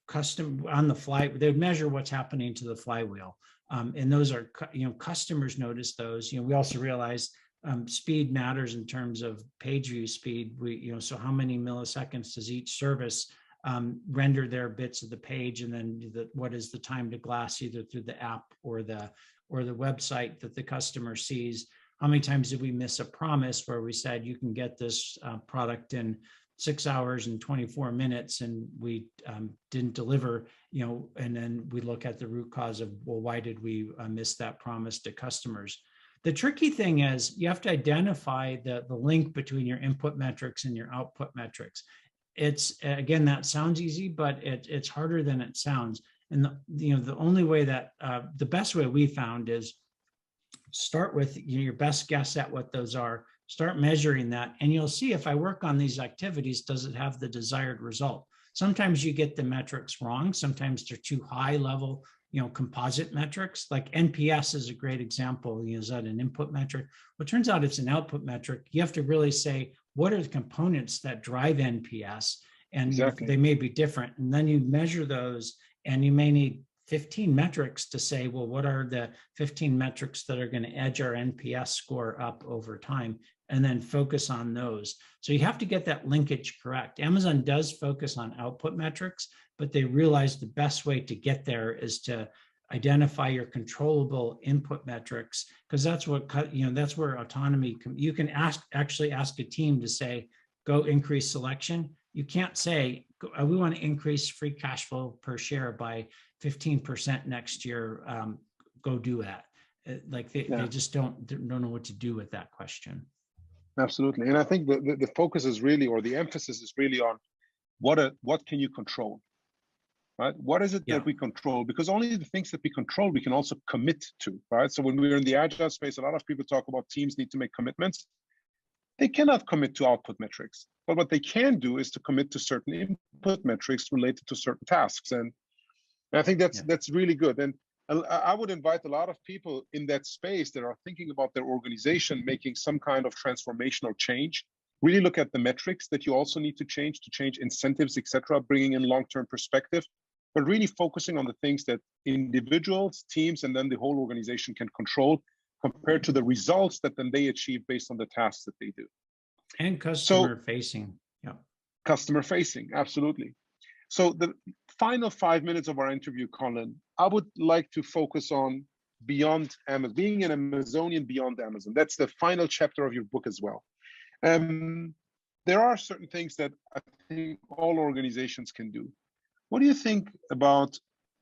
Speaker 2: custom on the fly. They would measure what's happening to the flywheel. And those are, customers notice those. We also realize speed matters in terms of page view speed. So how many milliseconds does each service render their bits of the page, and then what is the time to glass, either through the app or the website that the customer sees. How many times did we miss a promise where we said you can get this product in 6 hours and 24 minutes, and we didn't deliver, and then we look at the root cause of, well, why did we miss that promise to customers? The tricky thing is you have to identify the link between your input metrics and your output metrics. It's, again, that sounds easy, but it's harder than it sounds. And the only way that the best way we found is start with your best guess at what those are, start measuring that, and you'll see, if I work on these activities, does it have the desired result? Sometimes you get the metrics wrong. Sometimes they're too high level, composite metrics. Like NPS is a great example. Is that an input metric? Well, it turns out it's an output metric. You have to really say, what are the components that drive NPS? And exactly. They may be different. And then you measure those, and you may need 15 metrics to say, well, what are the 15 metrics that are going to edge our NPS score up over time? And then focus on those. So you have to get that linkage correct. Amazon does focus on output metrics, but they realize the best way to get there is to identify your controllable input metrics, because that's what, that's where autonomy, you can actually ask a team to say, go increase selection. You can't say, we want to increase free cash flow per share by 15% next year. Go do that. Like they just don't know what to do with that question.
Speaker 1: Absolutely. And I think the focus is really, or the emphasis is really on what can you control, right? What is it that we control? Because only the things that we control, we can also commit to, right? So when we're in the Agile space, a lot of people talk about teams need to make commitments. They cannot commit to output metrics, but what they can do is to commit to certain input metrics related to certain tasks. And I think that's really good. And I would invite a lot of people in that space that are thinking about their organization making some kind of transformational change. Really look at the metrics that you also need to change incentives, etc., bringing in long-term perspective, but really focusing on the things that individuals, teams, and then the whole organization can control compared to the results that then they achieve based on the tasks that they do.
Speaker 2: And customer facing. Yeah. Customer
Speaker 1: facing, absolutely. So the final 5 minutes of our interview, Colin, I would like to focus on beyond Amazon, being an Amazonian beyond Amazon. That's the final chapter of your book as well. There are certain things that I think all organizations can do. What do you think about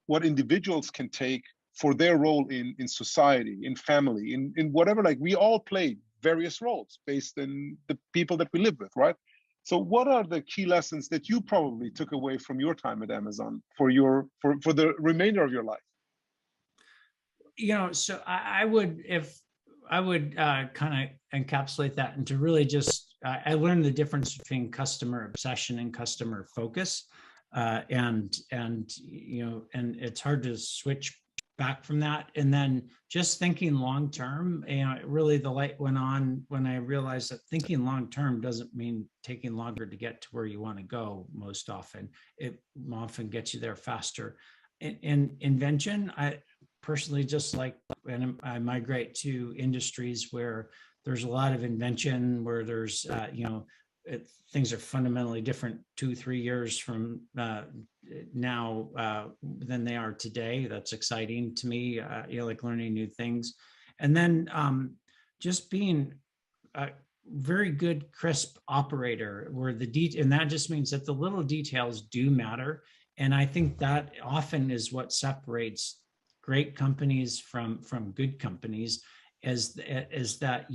Speaker 1: what individuals can take for their role in society, in family, in whatever? Like, we all play various roles based on the people that we live with, right? So what are the key lessons that you probably took away from your time at Amazon for the remainder of your life?
Speaker 2: So I would kind of encapsulate that into really just, I learned the difference between customer obsession and customer focus. And it's hard to switch back from that. And then just thinking long term, really the light went on when I realized that thinking long term doesn't mean taking longer to get to where you want to go. Most often, it often gets you there faster. In invention, I personally just like, and I migrate to industries where there's a lot of invention, where there's things are fundamentally different 2-3 years from now than they are today. That's exciting to me, like learning new things. And then just being a very good, crisp operator, where and that just means that the little details do matter. And I think that often is what separates great companies from good companies, is that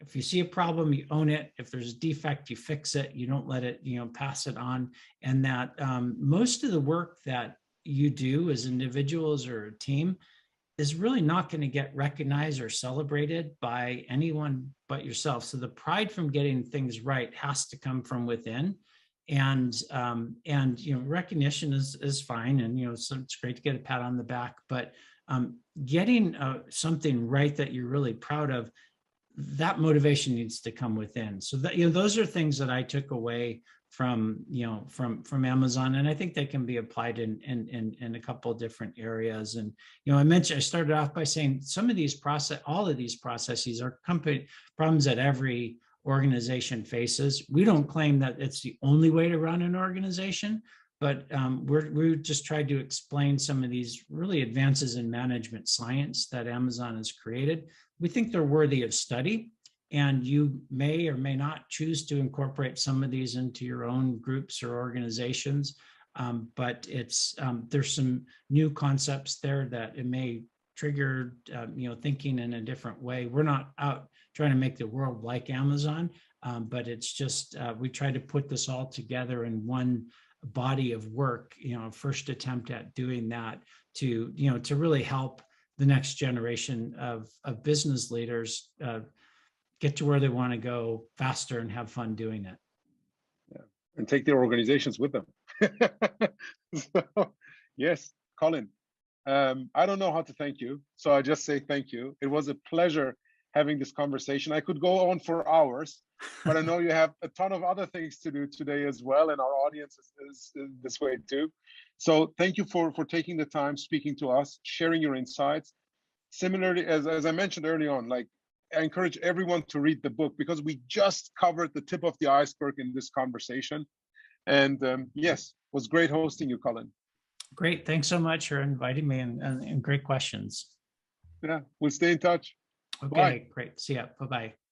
Speaker 2: if you see a problem, you own it. If there's a defect, you fix it. You don't let it, pass it on. And that most of the work that you do as individuals or a team is really not going to get recognized or celebrated by anyone but yourself. So the pride from getting things right has to come from within. Recognition is fine, and so it's great to get a pat on the back, but getting something right that you're really proud of, that motivation needs to come within. So that those are things that I took away from from Amazon, and I think they can be applied in a couple of different areas. And I started off by saying all of these processes are company problems that every organization faces. We don't claim that it's the only way to run an organization, but we just tried to explain some of these really advances in management science that Amazon has created. We think they're worthy of study, and you may or may not choose to incorporate some of these into your own groups or organizations. But there's some new concepts there that it may trigger thinking in a different way. We're not out trying to make the world like Amazon, but it's just we try to put this all together in one body of work. First attempt at doing that to really help the next generation of business leaders get to where they want to go faster and have fun doing it.
Speaker 1: Yeah, and take their organizations with them. So, yes, Colin, I don't know how to thank you, so I just say thank you. It was a pleasure having this conversation. I could go on for hours, but I know you have a ton of other things to do today as well, and our audience is this way too. So thank you for taking the time, speaking to us, sharing your insights. Similarly, as I mentioned early on, like, I encourage everyone to read the book, because we just covered the tip of the iceberg in this conversation. And yes, it was great hosting you, Colin.
Speaker 2: Great. Thanks so much for inviting me, and great questions.
Speaker 1: Yeah, we'll stay in touch.
Speaker 2: Okay,
Speaker 1: Bye.
Speaker 2: great. See ya. Bye-bye.